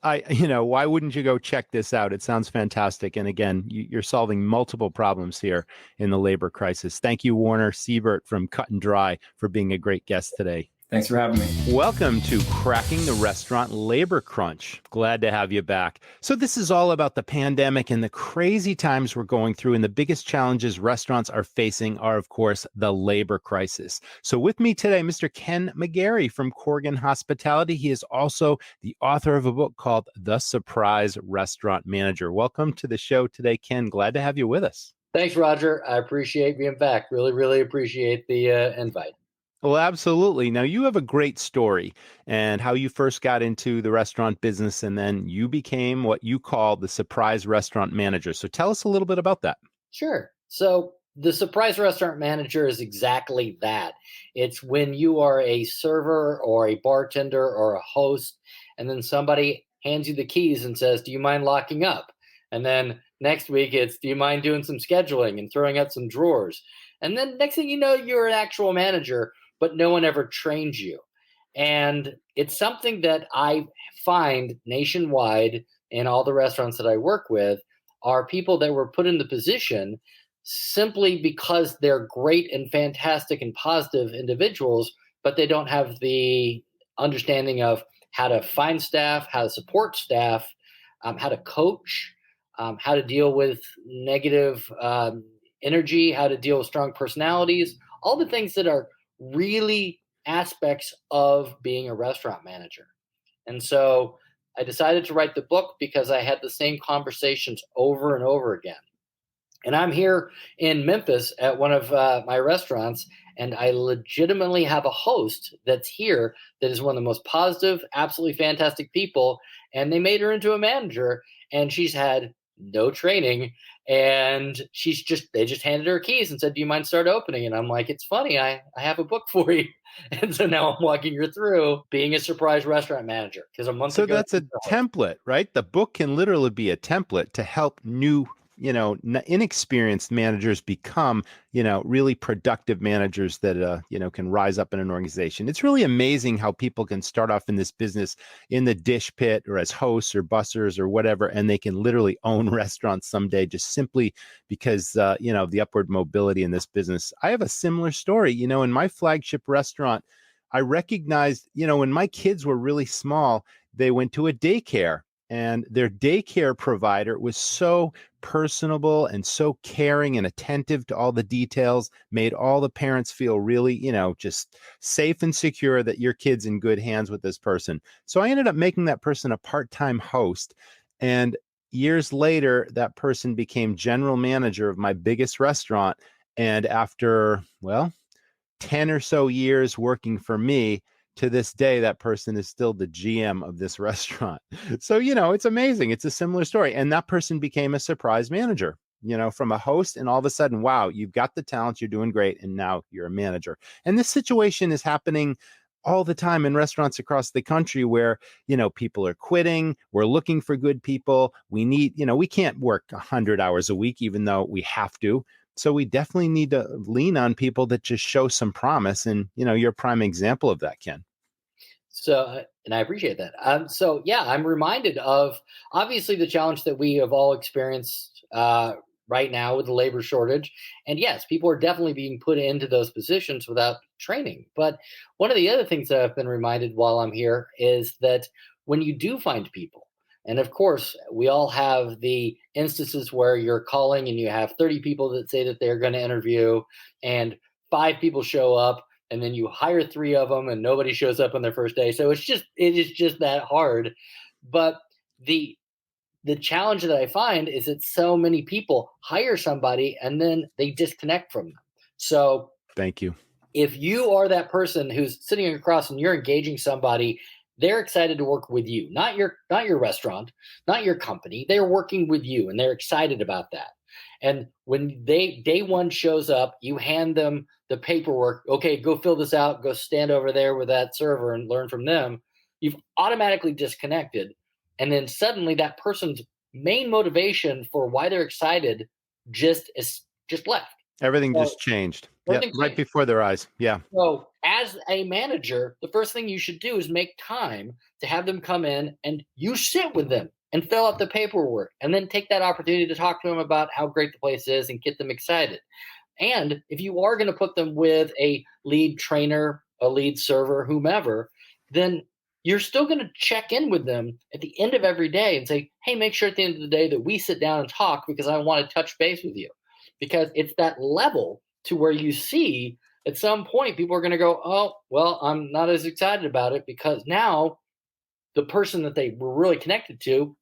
why wouldn't you go check this out? It sounds fantastic. And again, you're solving multiple problems here in the labor crisis. Thank you, Warner Siebert from Cut and Dry, for being a great guest today. Thanks for having me. Welcome to Cracking the Restaurant Labor Crunch. Glad to have you back. So this is all about the pandemic and the crazy times we're going through. And the biggest challenges restaurants are facing are, of course, the labor crisis. So with me today, Mr. Ken McGarrie from Korgen Hospitality. He is also the author of a book called The Surprise Restaurant Manager. Welcome to the show today, Ken. Glad to have you with us. Thanks, Roger. I appreciate being back. Really, really appreciate the invite. Well, absolutely. Now, you have a great story and how you first got into the restaurant business, and then you became what you call the surprise restaurant manager. So tell us a little bit about that. Sure. So the surprise restaurant manager is exactly that. It's when you are a server or a bartender or a host, and then somebody hands you the keys and says, do you mind locking up? And then next week it's, do you mind doing some scheduling and throwing out some drawers? And then next thing you know, you're an actual manager, but no one ever trained you. And it's something that I find nationwide in all the restaurants that I work with are people that were put in the position simply because they're great and fantastic and positive individuals, but they don't have the understanding of how to find staff, how to support staff, how to coach, how to deal with negative energy, how to deal with strong personalities, all the things that are really aspects of being a restaurant manager. And so I decided to write the book because I had the same conversations over and over again. And I'm here in Memphis at one of my restaurants, and I legitimately have a host that's here that is one of the most positive, absolutely fantastic people. And they made her into a manager, and she's had no training. And they just handed her keys and said, "Do you mind start opening?" And I'm like, "It's funny. I have a book for you." And so now I'm walking her through being a surprise restaurant manager, because a month So ago. that's a template, right? The book can literally be a template to help new, inexperienced managers become, really productive managers that, can rise up in an organization. It's really amazing how people can start off in this business in the dish pit or as hosts or bussers or whatever, and they can literally own restaurants someday just simply because, the upward mobility in this business. I have a similar story, in my flagship restaurant. I recognized, when my kids were really small, they went to a daycare, and their daycare provider was so personable and so caring and attentive to all the details, made all the parents feel really, just safe and secure that your kid's in good hands with this person. So I ended up making that person a part-time host. And years later, that person became general manager of my biggest restaurant. And after, 10 or so years working for me, to this day, that person is still the GM of this restaurant. So, it's amazing. It's a similar story. And that person became a surprise manager, from a host. And all of a sudden, wow, you've got the talent, you're doing great. And now you're a manager. And this situation is happening all the time in restaurants across the country where, people are quitting. We're looking for good people. We need, we can't work 100 hours a week, even though we have to. So we definitely need to lean on people that just show some promise. And, you're a prime example of that, Ken. So, and I appreciate that. I'm reminded of obviously the challenge that we have all experienced right now with the labor shortage. And yes, people are definitely being put into those positions without training. But one of the other things that I've been reminded while I'm here is that when you do find people, and of course, we all have the instances where you're calling and you have 30 people that say that they're going to interview, and 5 people show up, and then you hire 3 of them and nobody shows up on their first day. So it is just that hard. But the challenge that I find is that so many people hire somebody and then they disconnect from them. So thank you. If you are that person who's sitting across and you're engaging somebody, they're excited to work with you, not your restaurant, not your company. They're working with you and they're excited about that. And when day one shows up, you hand them the paperwork. Okay, go fill this out. Go stand over there with that server and learn from them. You've automatically disconnected. And then suddenly that person's main motivation for why they're excited just left. Everything just changed. Right before their eyes. Yeah. So as a manager, the first thing you should do is make time to have them come in and you sit with them and fill out the paperwork, and then take that opportunity to talk to them about how great the place is and get them excited. And if you are going to put them with a lead trainer, a lead server, whomever, then you're still going to check in with them at the end of every day and say, hey, make sure at the end of the day that we sit down and talk, because I want to touch base with you. Because it's that level to where you see at some point people are going to go, oh, well, I'm not as excited about it, because now the person that they were really connected to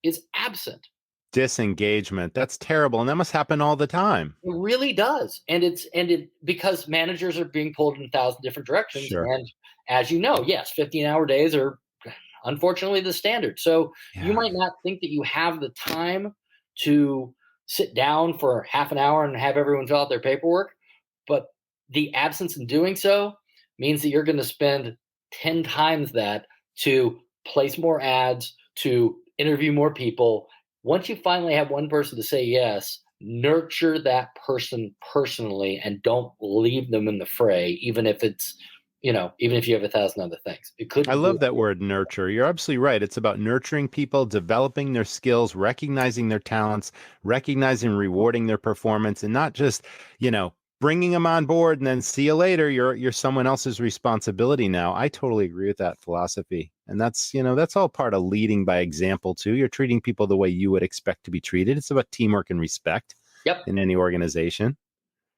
is absent. Disengagement. That's terrible. And that must happen all the time. It really does. And it because managers are being pulled in 1,000 different directions. Sure. And as you know, yes, 15-hour days are unfortunately the standard. So you might not think that you have the time to sit down for half an hour and have everyone fill out their paperwork, but the absence in doing so means that you're going to spend 10 times that to place more ads, to interview more people. Once you finally have one person to say yes, nurture that person personally and don't leave them in the fray, even if it's, even if you have 1,000 other things. I love that word, nurture. You're absolutely right. It's about nurturing people, developing their skills, recognizing their talents, recognizing and rewarding their performance, and not just, bringing them on board and then see you later. You're someone else's responsibility now. I totally agree with that philosophy. And that's, that's all part of leading by example too. You're treating people the way you would expect to be treated. It's about teamwork and respect in any organization.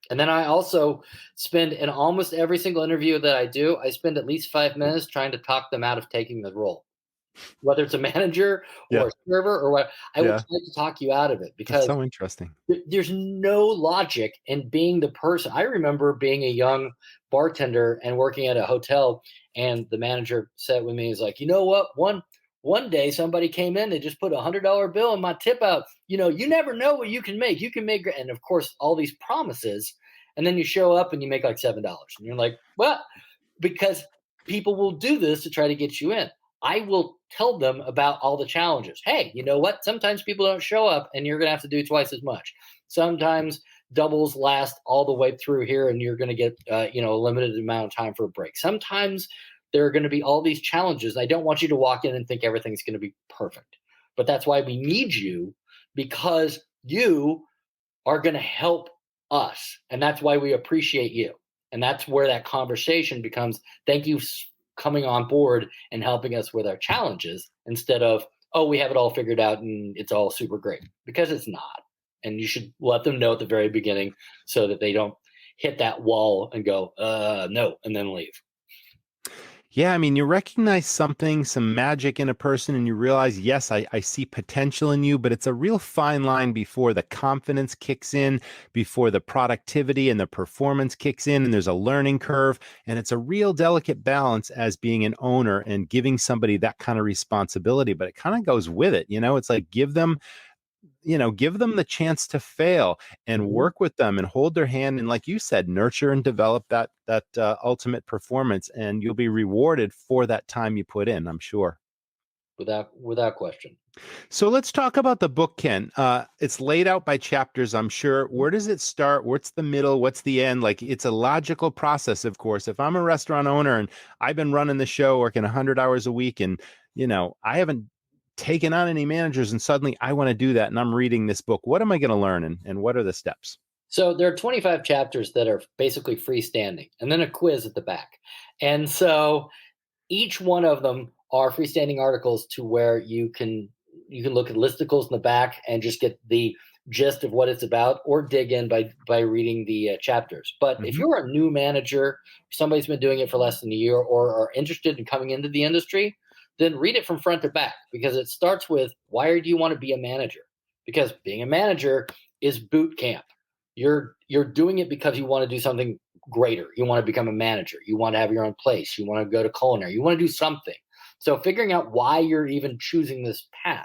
And then I also spend in almost every single interview that I do, I spend at least 5 minutes trying to talk them out of taking the role. whether it's a manager or a server or what, I will try to talk you out of it, because that's so interesting. There's no logic in being the person. I remember being a young bartender and working at a hotel, and the manager said with me, "Is like, you know what? One day somebody came in and just put $100 bill in my tip out. You know, you never know what you can make. You can make," and of course, all these promises, and then you show up and you make like $7, and you're like, well, because people will do this to try to get you in. I will tell them about all the challenges. Hey, you know what? Sometimes people don't show up and you're going to have to do twice as much. Sometimes doubles last all the way through here and you're going to get, a limited amount of time for a break. Sometimes there are going to be all these challenges. I don't want you to walk in and think everything's going to be perfect. But that's why we need you, because you are going to help us. And that's why we appreciate you. And that's where that conversation becomes, thank you coming on board and helping us with our challenges, instead of, oh, we have it all figured out and it's all super great, because it's not. And you should let them know at the very beginning so that they don't hit that wall and go, no, and then leave. Yeah, I mean, you recognize something, some magic in a person, and you realize, yes, I see potential in you, but it's a real fine line before the confidence kicks in, before the productivity and the performance kicks in, and there's a learning curve. And it's a real delicate balance as being an owner and giving somebody that kind of responsibility, but it kind of goes with it. It's like, give them the chance to fail and work with them and hold their hand. And like you said, nurture and develop that ultimate performance, and you'll be rewarded for that time you put in, I'm sure. Without question. So let's talk about the book, Ken. It's laid out by chapters, I'm sure. Where does it start? What's the middle? What's the end? Like, it's a logical process, of course. If I'm a restaurant owner and I've been running the show, working 100 hours a week, and, I haven't taken on any managers, and suddenly I want to do that, and I'm reading this book, what am I going to learn, and what are the steps? So there are 25 chapters that are basically freestanding, and then a quiz at the back. And so each one of them are freestanding articles to where you can look at listicles in the back and just get the gist of what it's about, or dig in by reading the chapters. But if you're a new manager, somebody's been doing it for less than a year, or are interested in coming into the industry, then read it from front to back, because it starts with, why do you want to be a manager? Because being a manager is boot camp. You're doing it because you want to do something greater. You want to become a manager. You want to have your own place. You want to go to culinary. You want to do something. So figuring out why you're even choosing this path.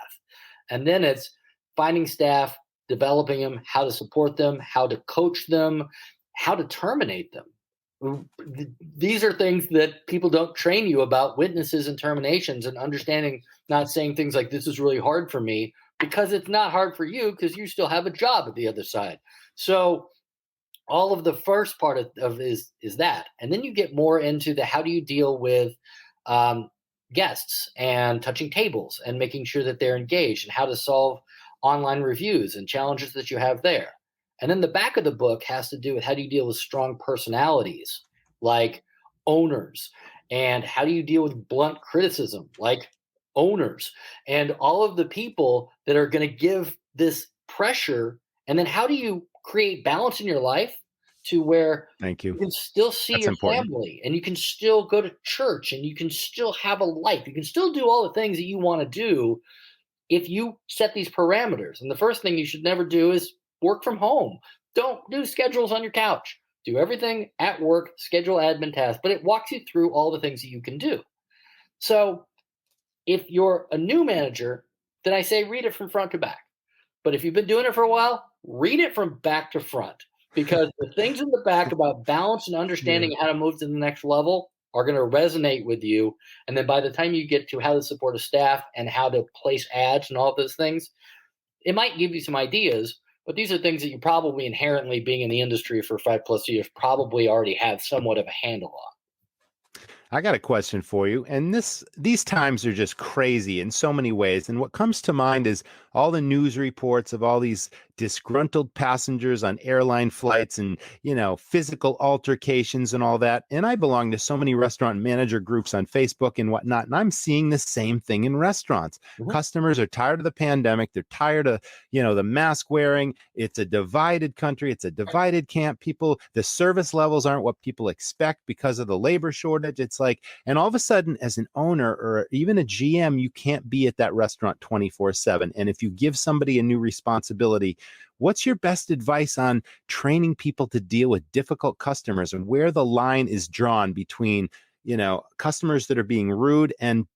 And then it's finding staff, developing them, how to support them, how to coach them, how to terminate them. These are things that people don't train you about: witnesses and terminations, and understanding, not saying things like, this is really hard for me, because it's not hard for you, because you still have a job at the other side. So all of the first part of is that. And then you get more into the, how do you deal with guests and touching tables and making sure that they're engaged, and how to solve online reviews and challenges that you have there. And then the back of the book has to do with, how do you deal with strong personalities like owners, and how do you deal with blunt criticism like owners, and all of the people that are going to give this pressure. And then how do you create balance in your life to where you can still see your family, and you can still go to church, and you can still have a life. You can still do all the things that you want to do if you set these parameters. And the first thing you should never do is work from home. Don't do schedules on your couch. Do everything at work, schedule admin tasks, but it walks you through all the things that you can do. So if you're a new manager, then I say read it from front to back. But if you've been doing it for a while, read it from back to front, because the things in the back about balance and understanding how to move to the next level are going to resonate with you. And then by the time you get to how to support a staff and how to place ads and all those things, it might give you some ideas. But these are things that you probably inherently, being in the industry for 5+ years, probably already have somewhat of a handle on. I got a question for you. And these times are just crazy in so many ways. And what comes to mind is, all the news reports of all these disgruntled passengers on airline flights and, physical altercations and all that. And I belong to so many restaurant manager groups on Facebook and whatnot. And I'm seeing the same thing in restaurants. Mhm. Customers are tired of the pandemic. They're tired of, the mask wearing. It's a divided country. It's a divided camp. The service levels aren't what people expect because of the labor shortage. It's like, and all of a sudden, as an owner or even a GM, you can't be at that restaurant 24/7. And if you give somebody a new responsibility, what's your best advice on training people to deal with difficult customers and where the line is drawn between, customers that are being rude and,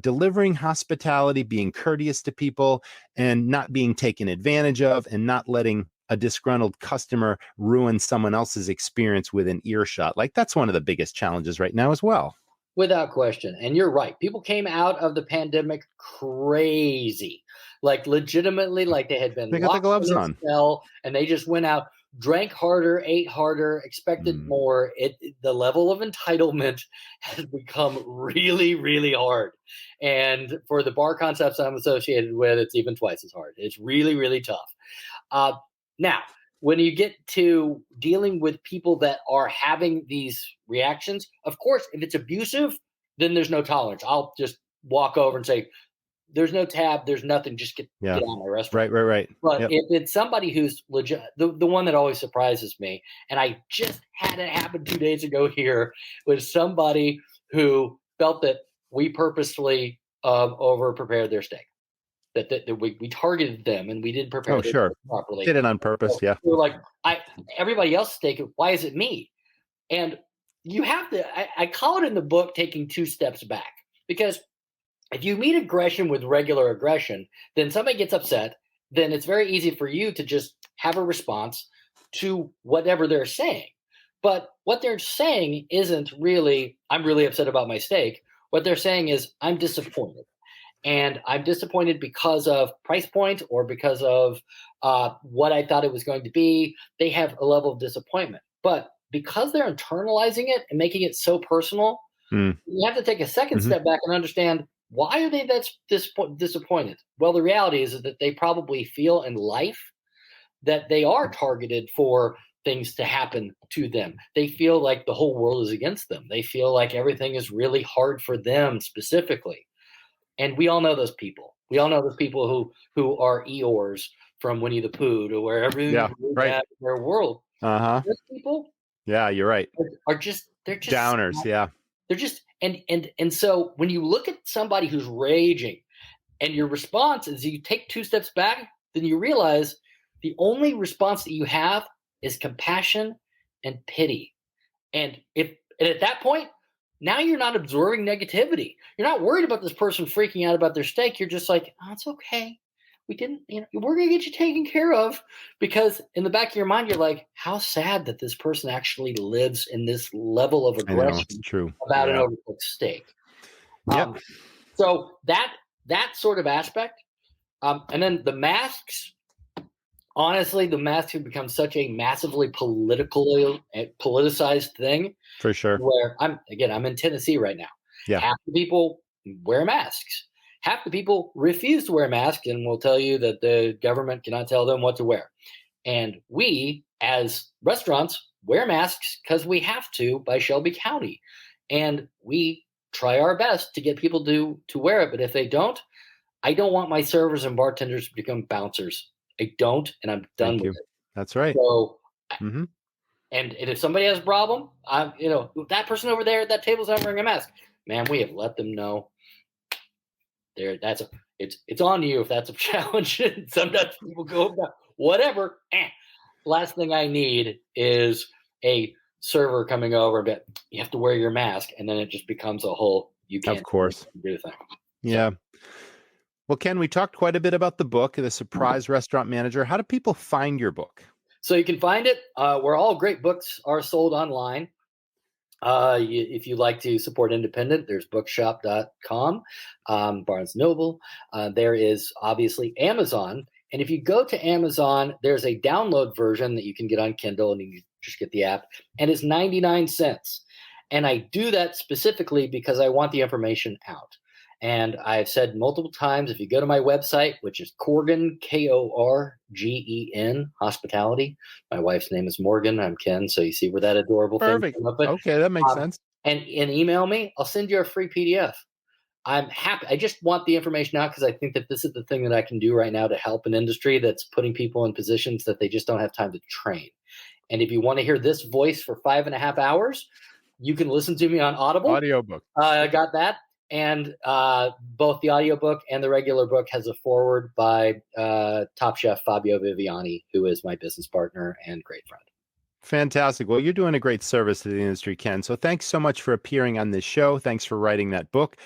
delivering hospitality, being courteous to people and not being taken advantage of and not letting a disgruntled customer ruin someone else's experience within earshot? Like, that's one of the biggest challenges right now as well. Without question. And you're right. People came out of the pandemic crazy, like legitimately, like they had been They got the gloves in a on. cell, and they just went out, drank harder, ate harder, expected more. The level of entitlement has become really, really hard. And for the bar concepts I'm associated with, it's even twice as hard. It's really, really tough. Now, when you get to dealing with people that are having these reactions, of course, if it's abusive, then there's no tolerance. I'll just walk over and say, there's no tab, there's nothing, just get out of my restaurant. Right. But Yep. if it's somebody who's legit, the one that always surprises me, and I just had it happen 2 days ago here, was somebody who felt that we purposefully over-prepared their steak. That we targeted them and we didn't prepare them properly. Did it on purpose, yeah. We're like, everybody else take it. Why is it me? And you have to. I call it in the book taking 2 steps back, because if you meet aggression with regular aggression, then somebody gets upset. Then it's very easy for you to just have a response to whatever they're saying. But what they're saying isn't really, I'm really upset about my steak. What they're saying is, I'm disappointed. And I'm disappointed because of price point or because of what I thought it was going to be. They have a level of disappointment. But because they're internalizing it and making it so personal, you have to take a second step back and understand, why are they disappointed? Well, the reality is that they probably feel in life that they are targeted for things to happen to them. They feel like the whole world is against them. They feel like everything is really hard for them specifically. And we all know those people. We all know those people who are Eeyores from Winnie the Pooh, to where everything is really bad in their world. Those people, you're right, they're just downers. They're just and so when you look at somebody who's raging, and your response is you take 2 steps back, then you realize the only response that you have is compassion and pity. And at that point, now you're not absorbing negativity. You're not worried about this person freaking out about their steak. You're just like, oh, it's okay. We didn't, we're going to get you taken care of. Because in the back of your mind, you're like, how sad that this person actually lives in this level of aggression about an overcooked steak. So that sort of aspect. And then the masks. Honestly, the masks have become such a massively politicized thing. For sure. Where I'm in Tennessee right now. Yeah. Half the people wear masks. Half the people refuse to wear masks and will tell you that the government cannot tell them what to wear. And we, as restaurants, wear masks because we have to by Shelby County. And we try our best to get people to wear it. But if they don't, I don't want my servers and bartenders to become bouncers. I don't, and I'm done with it. That's right. So, and if somebody has a problem, that person over there at that table's not wearing a mask. Man, we have let them know. It's on you if that's a challenge. Sometimes people go, whatever. Last thing I need is a server coming over, but you have to wear your mask, and then it just becomes a whole. You can't. Of course. Do the thing. Yeah. Well, Ken, we talked quite a bit about the book, The Surprise Restaurant Manager. How do people find your book? So you can find it where all great books are sold online. If you like to support independent, there's bookshop.com, Barnes & Noble. There is obviously Amazon. And if you go to Amazon, there's a download version that you can get on Kindle, and you can just get the app. And it's 99 cents. And I do that specifically because I want the information out. And I've said multiple times, if you go to my website, which is Korgen, Korgen Hospitality. My wife's name is Morgan. I'm Ken. So you see where that adorable Perfect. thing came up with. Okay, that makes sense. And email me. I'll send you a free PDF. I'm happy. I just want the information out because I think that this is the thing that I can do right now to help an industry that's putting people in positions that they just don't have time to train. And if you want to hear this voice for 5.5 hours, you can listen to me on Audible. Audiobook. I got that. And both the audiobook and the regular book has a foreword by Top Chef Fabio Viviani, who is my business partner and great friend. Fantastic. Well, you're doing a great service to the industry, Ken. So thanks so much for appearing on this show. Thanks for writing that book.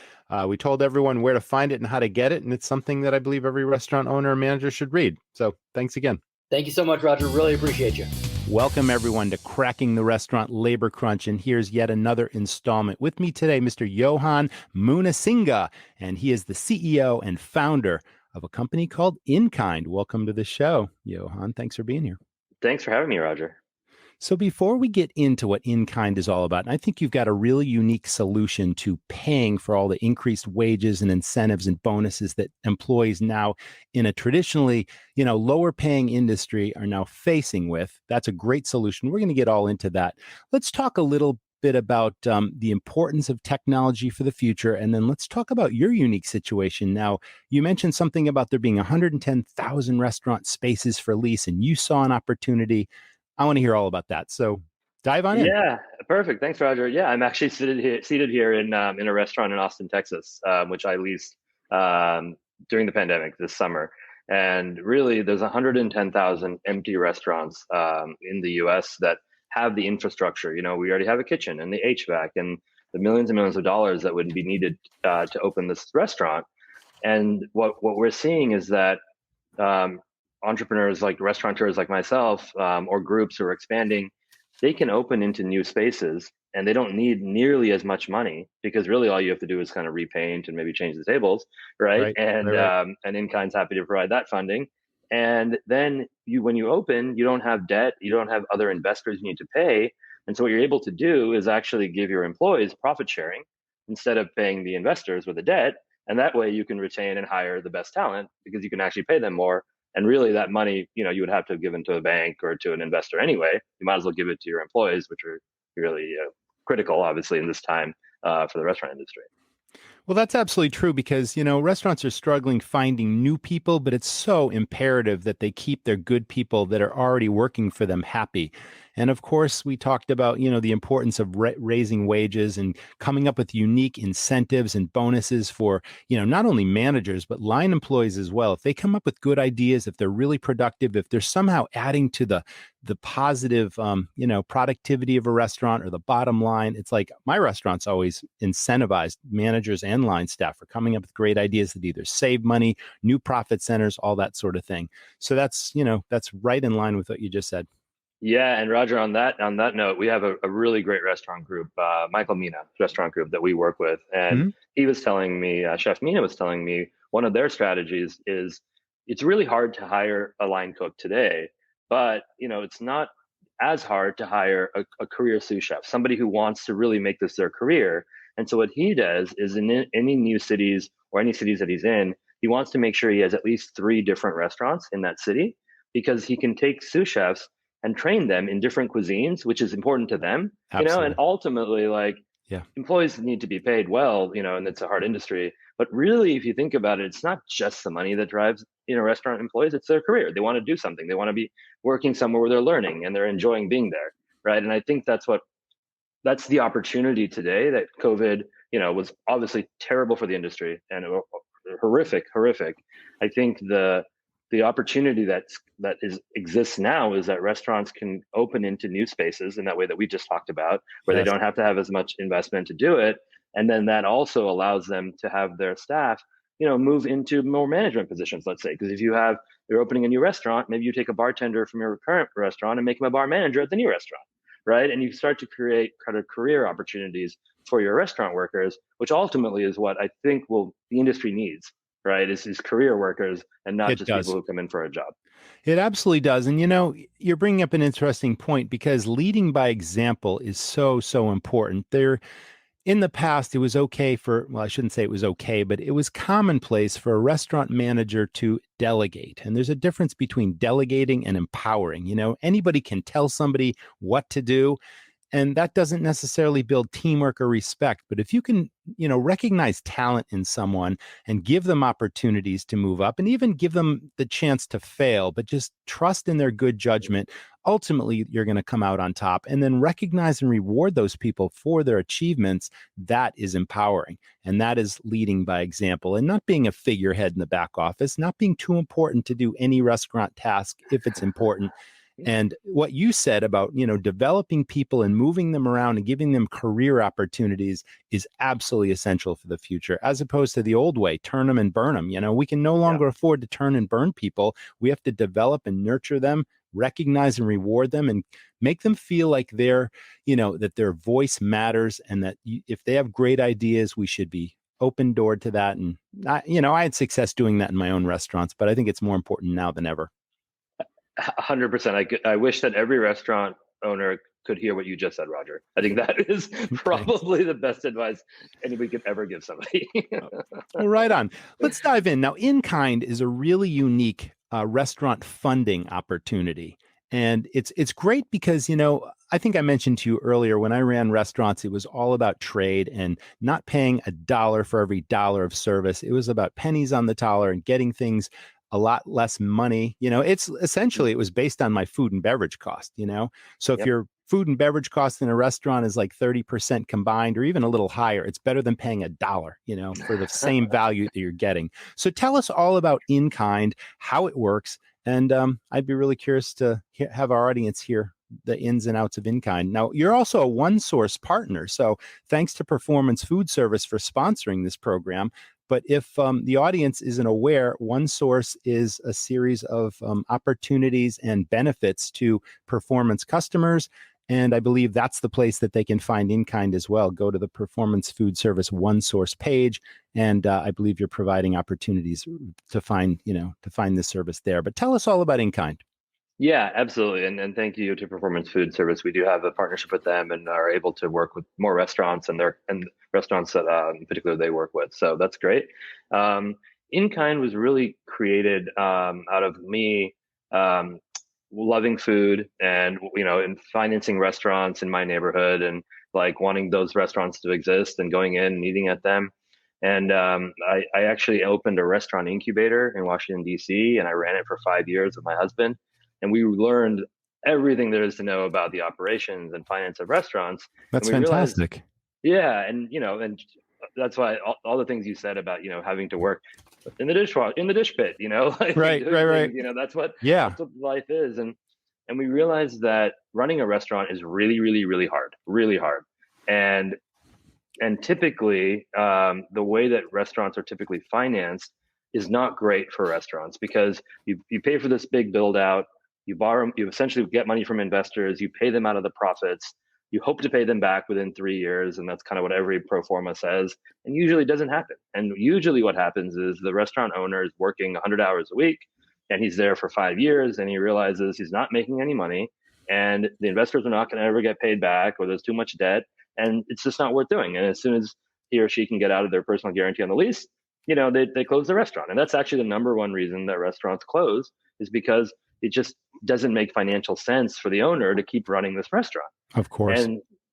We told everyone where to find it and how to get it. And it's something that I believe every restaurant owner or manager should read. So thanks again. Thank you so much, Roger. Really appreciate you. Welcome, everyone, to Cracking the Restaurant Labor Crunch. And here's yet another installment. With me today, Mr. Johan Munasinghe, and he is the CEO and founder of a company called InKind. Welcome to the show, Johan. Thanks for being here. Thanks for having me, Roger. So before we get into what InKind is all about, and I think you've got a really unique solution to paying for all the increased wages and incentives and bonuses that employees now in a traditionally, lower paying industry are now facing with. That's a great solution. We're going to get all into that. Let's talk a little bit about the importance of technology for the future. And then let's talk about your unique situation. Now, you mentioned something about there being 110,000 restaurant spaces for lease, and you saw an opportunity. I want to hear all about that. So dive on in. Yeah, perfect. Thanks, Roger. Yeah, I'm actually seated here in a restaurant in Austin, Texas, which I leased during the pandemic this summer. And really, there's 110,000 empty restaurants in the U.S. that have the infrastructure. We already have a kitchen and the HVAC and the millions and millions of dollars that would be needed to open this restaurant. And what we're seeing is that entrepreneurs like restaurateurs like myself or groups who are expanding, they can open into new spaces and they don't need nearly as much money because really all you have to do is kind of repaint and maybe change the tables, right? And InKind's happy to provide that funding. And then when you open, you don't have debt, you don't have other investors you need to pay. And so what you're able to do is actually give your employees profit sharing instead of paying the investors with a debt. And that way you can retain and hire the best talent because you can actually pay them more. And really that money, you would have to have given to a bank or to an investor anyway. You might as well give it to your employees, which are really critical, obviously, in this time for the restaurant industry. Well, that's absolutely true because, restaurants are struggling finding new people, but it's so imperative that they keep their good people that are already working for them happy. And of course, we talked about, the importance of raising wages and coming up with unique incentives and bonuses for, not only managers, but line employees as well. If they come up with good ideas, if they're really productive, if they're somehow adding to the positive, productivity of a restaurant or the bottom line, it's like my restaurant's always incentivized managers and line staff for coming up with great ideas that either save money, new profit centers, all that sort of thing. So that's right in line with what you just said. Yeah, and Roger, on that note, we have a really great restaurant group, Michael Mina restaurant group that we work with, and he was telling me, Chef Mina was telling me, one of their strategies is it's really hard to hire a line cook today, but it's not as hard to hire a career sous chef, somebody who wants to really make this their career. And so what he does is in any new cities or any cities that he's in, he wants to make sure he has at least 3 different restaurants in that city because he can take sous chefs and train them in different cuisines, which is important to them, and ultimately employees need to be paid well, and it's a hard industry. But really, if you think about it, it's not just the money that drives, restaurant employees, it's their career. They want to do something. They want to be working somewhere where they're learning and they're enjoying being there. Right. And I think that's the opportunity today that COVID, was obviously terrible for the industry and horrific. I think the opportunity that exists now is that restaurants can open into new spaces in that way that we just talked about, where they don't have to have as much investment to do it. And then that also allows them to have their staff, move into more management positions, let's say, because if you're opening a new restaurant, maybe you take a bartender from your current restaurant and make him a bar manager at the new restaurant, right? And you start to create kind of career opportunities for your restaurant workers, which ultimately is what I think the industry needs. Right, is career workers and not just people who come in for a job. It absolutely does. And, you're bringing up an interesting point because leading by example is so, so important. in the past, it was okay well, I shouldn't say it was okay, but it was commonplace for a restaurant manager to delegate. And there's a difference between delegating and empowering. Anybody can tell somebody what to do, and that doesn't necessarily build teamwork or respect. But if you can, recognize talent in someone and give them opportunities to move up and even give them the chance to fail, but just trust in their good judgment, ultimately you're going to come out on top. And then recognize and reward those people for their achievements. That is empowering. And that is leading by example and not being a figurehead in the back office, not being too important to do any restaurant task if it's important. And what you said about, developing people and moving them around and giving them career opportunities is absolutely essential for the future, as opposed to the old way, turn them and burn them. We can no longer afford to turn and burn people. We have to develop and nurture them, recognize and reward them, and make them feel like they're, that their voice matters, and that if they have great ideas, we should be open door to that. And I had success doing that in my own restaurants, but I think it's more important now than ever. 100%. I wish that every restaurant owner could hear what you just said, Roger. I think that is probably the best advice anybody could ever give somebody. Well, right on. Let's dive in. Now, in-kind is a really unique restaurant funding opportunity. And it's great because, I think I mentioned to you earlier, when I ran restaurants, it was all about trade and not paying $1 for every dollar of service. It was about pennies on the dollar and getting things a lot less money. It's essentially, it was based on my food and beverage cost, So if your food and beverage cost in a restaurant is like 30% combined or even a little higher, it's better than paying $1, for the same value that you're getting. So tell us all about in-kind, how it works. And I'd be really curious to have our audience hear the ins and outs of in-kind. Now, you're also a OneSource partner. So thanks to Performance Food Service for sponsoring this program. But if the audience isn't aware, OneSource is a series of opportunities and benefits to performance customers. And I believe that's the place that they can find in-kind as well. Go to the Performance Food Service OneSource page. And I believe you're providing opportunities to find this service there. But tell us all about in-kind. Yeah, absolutely. And thank you to Performance Food Service. We do have a partnership with them and are able to work with more restaurants and restaurants that in particular they work with. So that's great. In-kind was really created out of me loving food and, and financing restaurants in my neighborhood and like wanting those restaurants to exist and going in and eating at them. And I actually opened a restaurant incubator in Washington, D.C., and I ran it for 5 years with my husband. And we learned everything there is to know about the operations and finance of restaurants. That's fantastic. And that's why all the things you said about, having to work in the dish pit, like right. That's what life is. And we realized that running a restaurant is really, really, really hard. And typically the way that restaurants are typically financed is not great for restaurants because you pay for this big build out. You essentially get money from investors, you pay them out of the profits, you hope to pay them back within 3 years. And that's kind of what every pro forma says. And usually it doesn't happen. And usually what happens is the restaurant owner is working 100 hours a week and he's there for 5 years and he realizes he's not making any money and the investors are not going to ever get paid back or there's too much debt and it's just not worth doing. And as soon as he or she can get out of their personal guarantee on the lease, they close the restaurant. And that's actually the number one reason that restaurants close is because it just doesn't make financial sense for the owner to keep running this restaurant. Of course.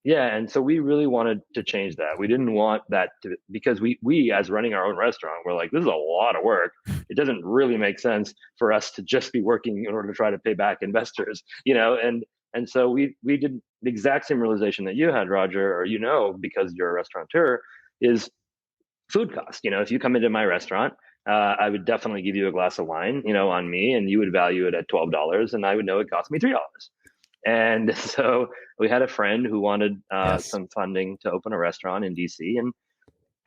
And so we really wanted to change that. We didn't want that because we as running our own restaurant, we're like, this is a lot of work. It doesn't really make sense for us to just be working in order to try to pay back investors, and so we did the exact same realization that you had, Roger, or because you're a restaurateur, is food cost. If you come into my restaurant, I would definitely give you a glass of wine, on me, and you would value it at $12, and I would know it cost me $3. And so we had a friend who wanted some funding to open a restaurant in DC, and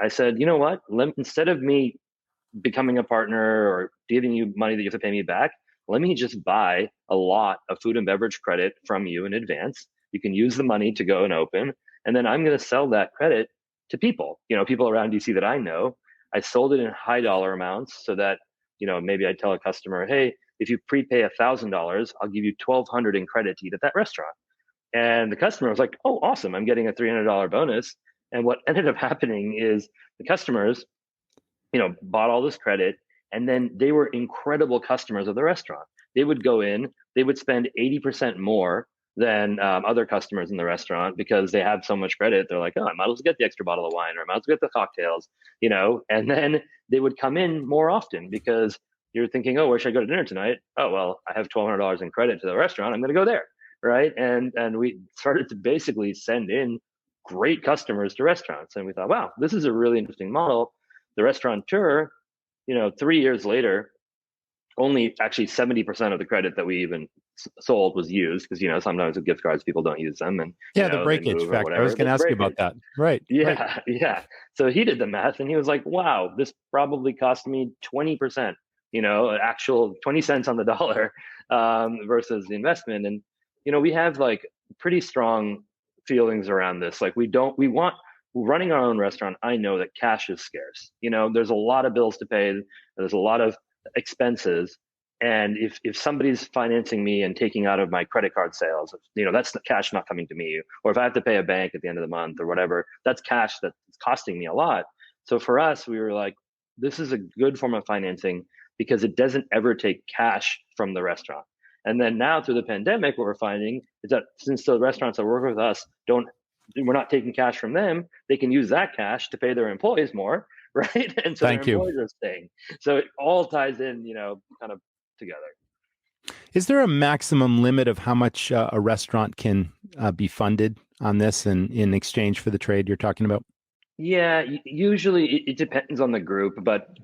I said, you know what? Instead of me becoming a partner or giving you money that you have to pay me back, let me just buy a lot of food and beverage credit from you in advance. You can use the money to go and open, and then I'm going to sell that credit to people, people around DC that I know. I sold it in high dollar amounts so that, maybe I tell a customer, hey, if you prepay $1,000, I'll give you $1,200 in credit to eat at that restaurant. And the customer was like, oh, awesome. I'm getting a $300 bonus. And what ended up happening is the customers, bought all this credit, and then they were incredible customers of the restaurant. They would go in, they would spend 80% more than other customers in the restaurant because they have so much credit. They're like, oh, I might as well get the extra bottle of wine, or I might as well get the cocktails, and then they would come in more often because you're thinking, oh, where should I go to dinner tonight? Oh, well, I have $1,200 in credit to the restaurant. I'm going to go there. Right. And we started to basically send in great customers to restaurants. And we thought, wow, this is a really interesting model. The restaurateur, 3 years later, only actually 70% of the credit that we even sold was used, because sometimes with gift cards people don't use them, and the breakage factor. I was going to ask you about that. Right. Yeah. So he did the math, and he was like, wow, this probably cost me 20%, actual 20 cents on the dollar versus the investment. And we have like pretty strong feelings around this. Like running our own restaurant, I know that cash is scarce. There's a lot of bills to pay. There's a lot of expenses. And if somebody's financing me and taking out of my credit card sales, that's the cash not coming to me. Or if I have to pay a bank at the end of the month or whatever, that's cash that's costing me a lot. So for us, we were like, this is a good form of financing because it doesn't ever take cash from the restaurant. And then now through the pandemic, what we're finding is that since the restaurants that work with us we're not taking cash from them, they can use that cash to pay their employees more, right? And so their employees are staying. So it all ties in, kind of together. Is there a maximum limit of how much a restaurant can be funded on this and in exchange for the trade you're talking about? Yeah, usually it depends on the group, but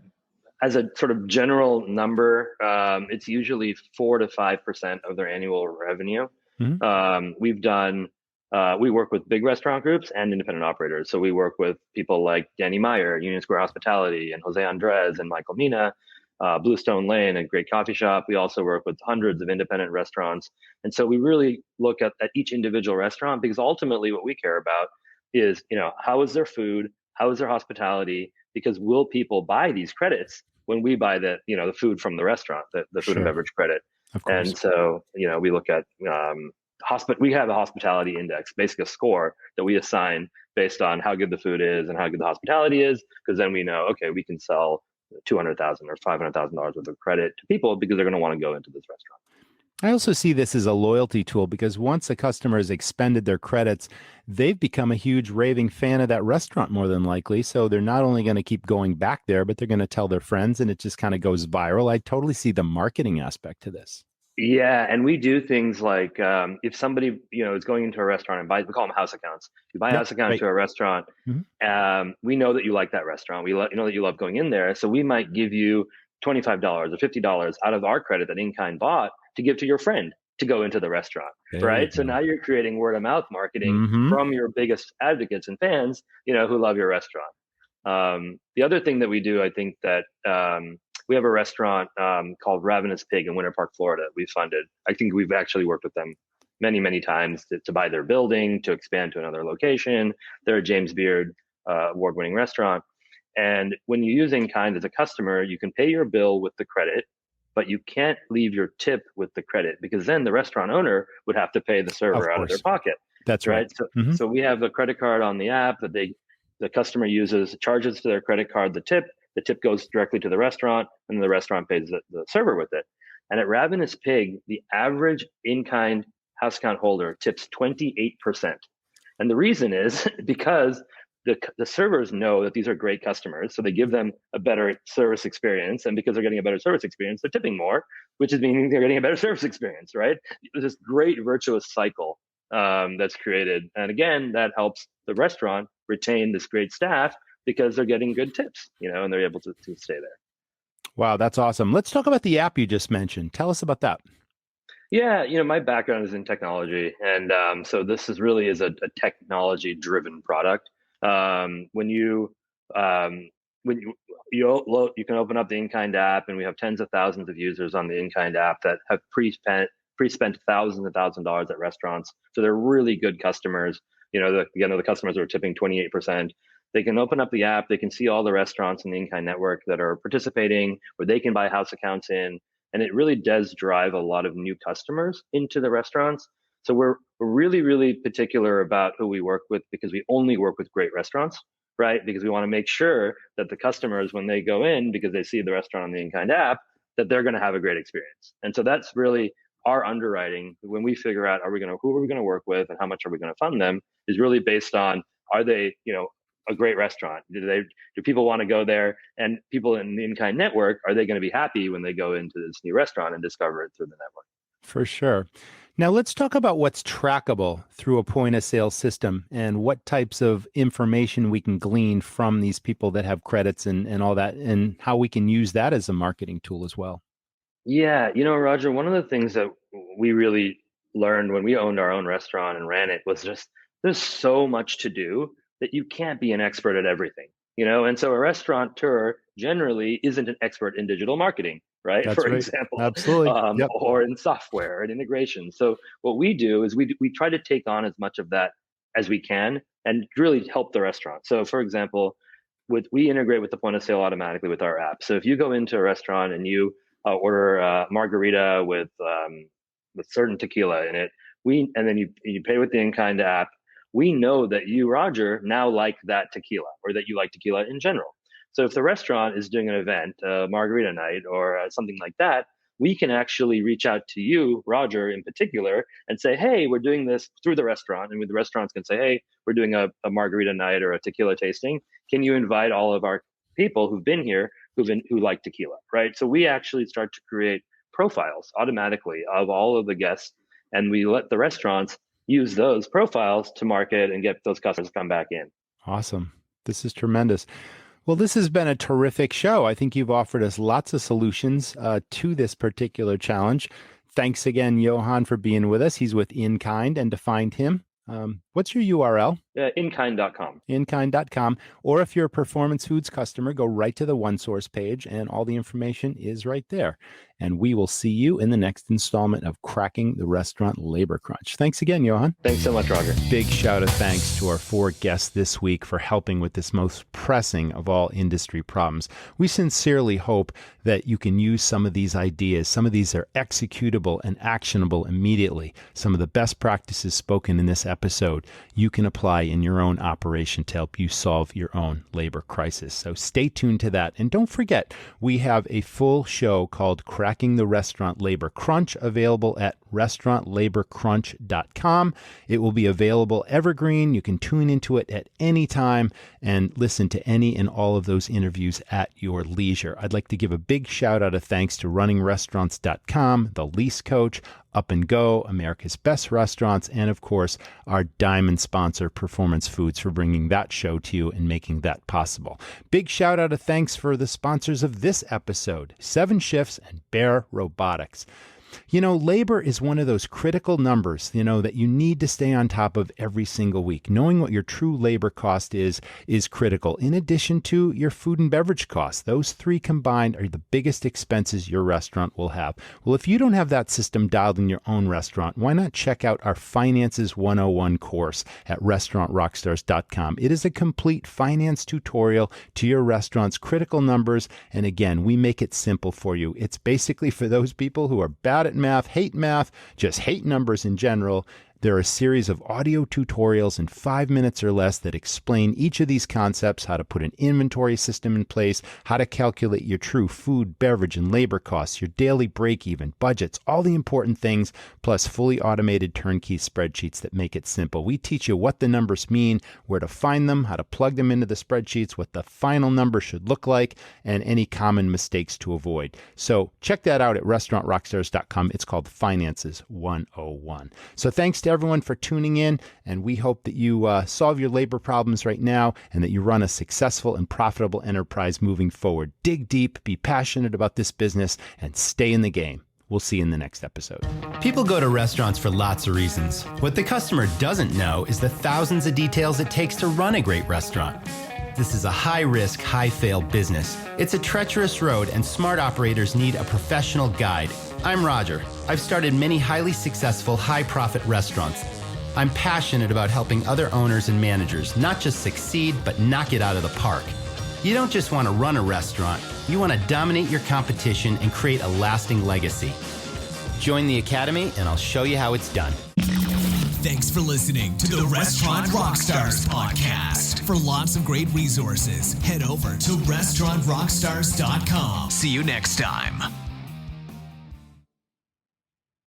as a sort of general number, it's usually 4 to 5% of their annual revenue. Mm-hmm. We work with big restaurant groups and independent operators. So we work with people like Danny Meyer, Union Square Hospitality, and Jose Andres and Michael Mina, Bluestone Lane, a great coffee shop. We also work with hundreds of independent restaurants. And so we really look at each individual restaurant, because ultimately what we care about is, how is their food? How is their hospitality? Because will people buy these credits when we buy the food from the restaurant, the food and beverage credit? Of course. And so, we look at, we have a hospitality index, basically a score that we assign based on how good the food is and how good the hospitality is, because then we know, okay, we can sell $200,000 or $500,000 worth of credit to people because they're going to want to go into this restaurant. I also see this as a loyalty tool, because once a customer has expended their credits, they've become a huge raving fan of that restaurant more than likely. So they're not only going to keep going back there, but they're going to tell their friends, and it just kind of goes viral. I totally see the marketing aspect to this. Yeah, and we do things like if somebody is going into a restaurant and we call them house accounts. You buy a house account to a restaurant. Mm-hmm. We know that you like that restaurant. We know that you love going in there. So we might give you $25 or $50 out of our credit that in-kind bought to give to your friend to go into the restaurant, right? So now you're creating word of mouth marketing from your biggest advocates and fans, who love your restaurant. The other thing that we do, I think that we have a restaurant called Ravenous Pig in Winter Park, Florida. We funded. I think we've actually worked with them many, many times to buy their building, to expand to another location. They're a James Beard award-winning restaurant. And when you use in-kind as a customer, you can pay your bill with the credit, but you can't leave your tip with the credit, because then the restaurant owner would have to pay the server out of their pocket. That's right. So we have the credit card on the app that the customer uses, charges to their credit card the tip goes directly to the restaurant, and the restaurant pays the server with it. And at Ravenous Pig, the average in-kind house account holder tips 28%. And the reason is because the servers know that these are great customers, so they give them a better service experience. And because they're getting a better service experience, they're tipping more, which is meaning they're getting a better service experience, right? There's this great virtuous cycle that's created. And again, that helps the restaurant retain this great staff because they're getting good tips, and they're able to stay there. Wow, that's awesome. Let's talk about the app you just mentioned. Tell us about that. Yeah, my background is in technology. And so this is a technology-driven product. When you can open up the in-kind app, and we have tens of thousands of users on the in-kind app that have pre-spent thousands and thousands of dollars at restaurants. So they're really good customers. The customers are tipping 28%. They can open up the app. They can see all the restaurants in the in-kind network that are participating, where they can buy house accounts in. And it really does drive a lot of new customers into the restaurants. So we're really, really particular about who we work with because we only work with great restaurants, right? Because we want to make sure that the customers, when they go in, because they see the restaurant on the In-Kind app, that they're going to have a great experience. And so that's really our underwriting when we figure out who are we going to work with and how much are we going to fund them is really based on, are they, a great restaurant? Do people want to go there? And people in the In-Kind network, are they going to be happy when they go into this new restaurant and discover it through the network? For sure. Now let's talk about what's trackable through a point of sale system and what types of information we can glean from these people that have credits and all that, and how we can use that as a marketing tool as well. Yeah, Roger, one of the things that we really learned when we owned our own restaurant and ran it was just there's so much to do that you can't be an expert at everything, and so a restaurateur generally isn't an expert in digital marketing, right? That's right. Example, absolutely, yep. Or in software and integration. So what we do is we try to take on as much of that as we can and really help the restaurant. So for example, we integrate with the point of sale automatically with our app. So if you go into a restaurant and you order a margarita with certain tequila in it, and then you pay with the In-Kind app, we know that you, Roger, now like that tequila, or that you like tequila in general. So if the restaurant is doing an event, margarita night or something like that, we can actually reach out to you, Roger, in particular, and say, hey, we're doing this through the restaurant. And the restaurants can say, hey, we're doing a margarita night or a tequila tasting. Can you invite all of our people who've been here who like tequila, right? So we actually start to create profiles automatically of all of the guests, and we let the restaurants use those profiles to market and get those customers to come back in. Awesome. This is tremendous. Well, this has been a terrific show. I think you've offered us lots of solutions to this particular challenge. Thanks again, Johan, for being with us. He's with In-Kind, and to find him, what's your URL? Inkind.com. Inkind.com. Or if you're a Performance Foods customer, go right to the OneSource page, and all the information is right there. And we will see you in the next installment of Cracking the Restaurant Labor Crunch. Thanks again, Johan. Thanks so much, Roger. Big shout of thanks to our 4 guests this week for helping with this most pressing of all industry problems. We sincerely hope that you can use some of these ideas. Some of these are executable and actionable immediately. Some of the best practices spoken in this episode you can apply in your own operation to help you solve your own labor crisis. So stay tuned to that. And don't forget, we have a full show called Cracking the Restaurant Labor Crunch available at restaurantlaborcrunch.com. It will be available evergreen. You can tune into it at any time and listen to any and all of those interviews at your leisure. I'd like to give a big shout out of thanks to runningrestaurants.com, The Lease Coach, Up and Go, America's Best Restaurants, and of course, our diamond sponsor, Performance Foods, for bringing that show to you and making that possible. Big shout out of thanks for the sponsors of this episode, 7 Shifts and Bear Robotics. Labor is one of those critical numbers, that you need to stay on top of every single week. Knowing what your true labor cost is critical, in addition to your food and beverage costs. Those 3 combined are the biggest expenses your restaurant will have. Well, if you don't have that system dialed in your own restaurant, why not check out our Finances 101 course at restaurantrockstars.com. It is a complete finance tutorial to your restaurant's critical numbers. And again, we make it simple for you. It's basically for those people who are bad at math, just hate numbers in general. There are a series of audio tutorials in 5 minutes or less that explain each of these concepts, how to put an inventory system in place, how to calculate your true food, beverage, and labor costs, your daily break-even, budgets, all the important things, plus fully automated turnkey spreadsheets that make it simple. We teach you what the numbers mean, where to find them, how to plug them into the spreadsheets, what the final number should look like, and any common mistakes to avoid. So check that out at restaurantrockstars.com. It's called Finances 101. So thanks to everyone for tuning in, and we hope that you solve your labor problems right now and that you run a successful and profitable enterprise moving forward. Dig deep, be passionate about this business, and stay in the game. We'll see you in the next episode. People go to restaurants for lots of reasons. What the customer doesn't know is the thousands of details it takes to run a great restaurant. This is a high-risk, high-fail business. It's a treacherous road, and smart operators need a professional guide. I'm Roger. I've started many highly successful, high-profit restaurants. I'm passionate about helping other owners and managers not just succeed, but knock it out of the park. You don't just want to run a restaurant. You want to dominate your competition and create a lasting legacy. Join the Academy, and I'll show you how it's done. Thanks for listening to the Restaurant Rockstars Podcast. For lots of great resources, head over to restaurantrockstars.com. See you next time.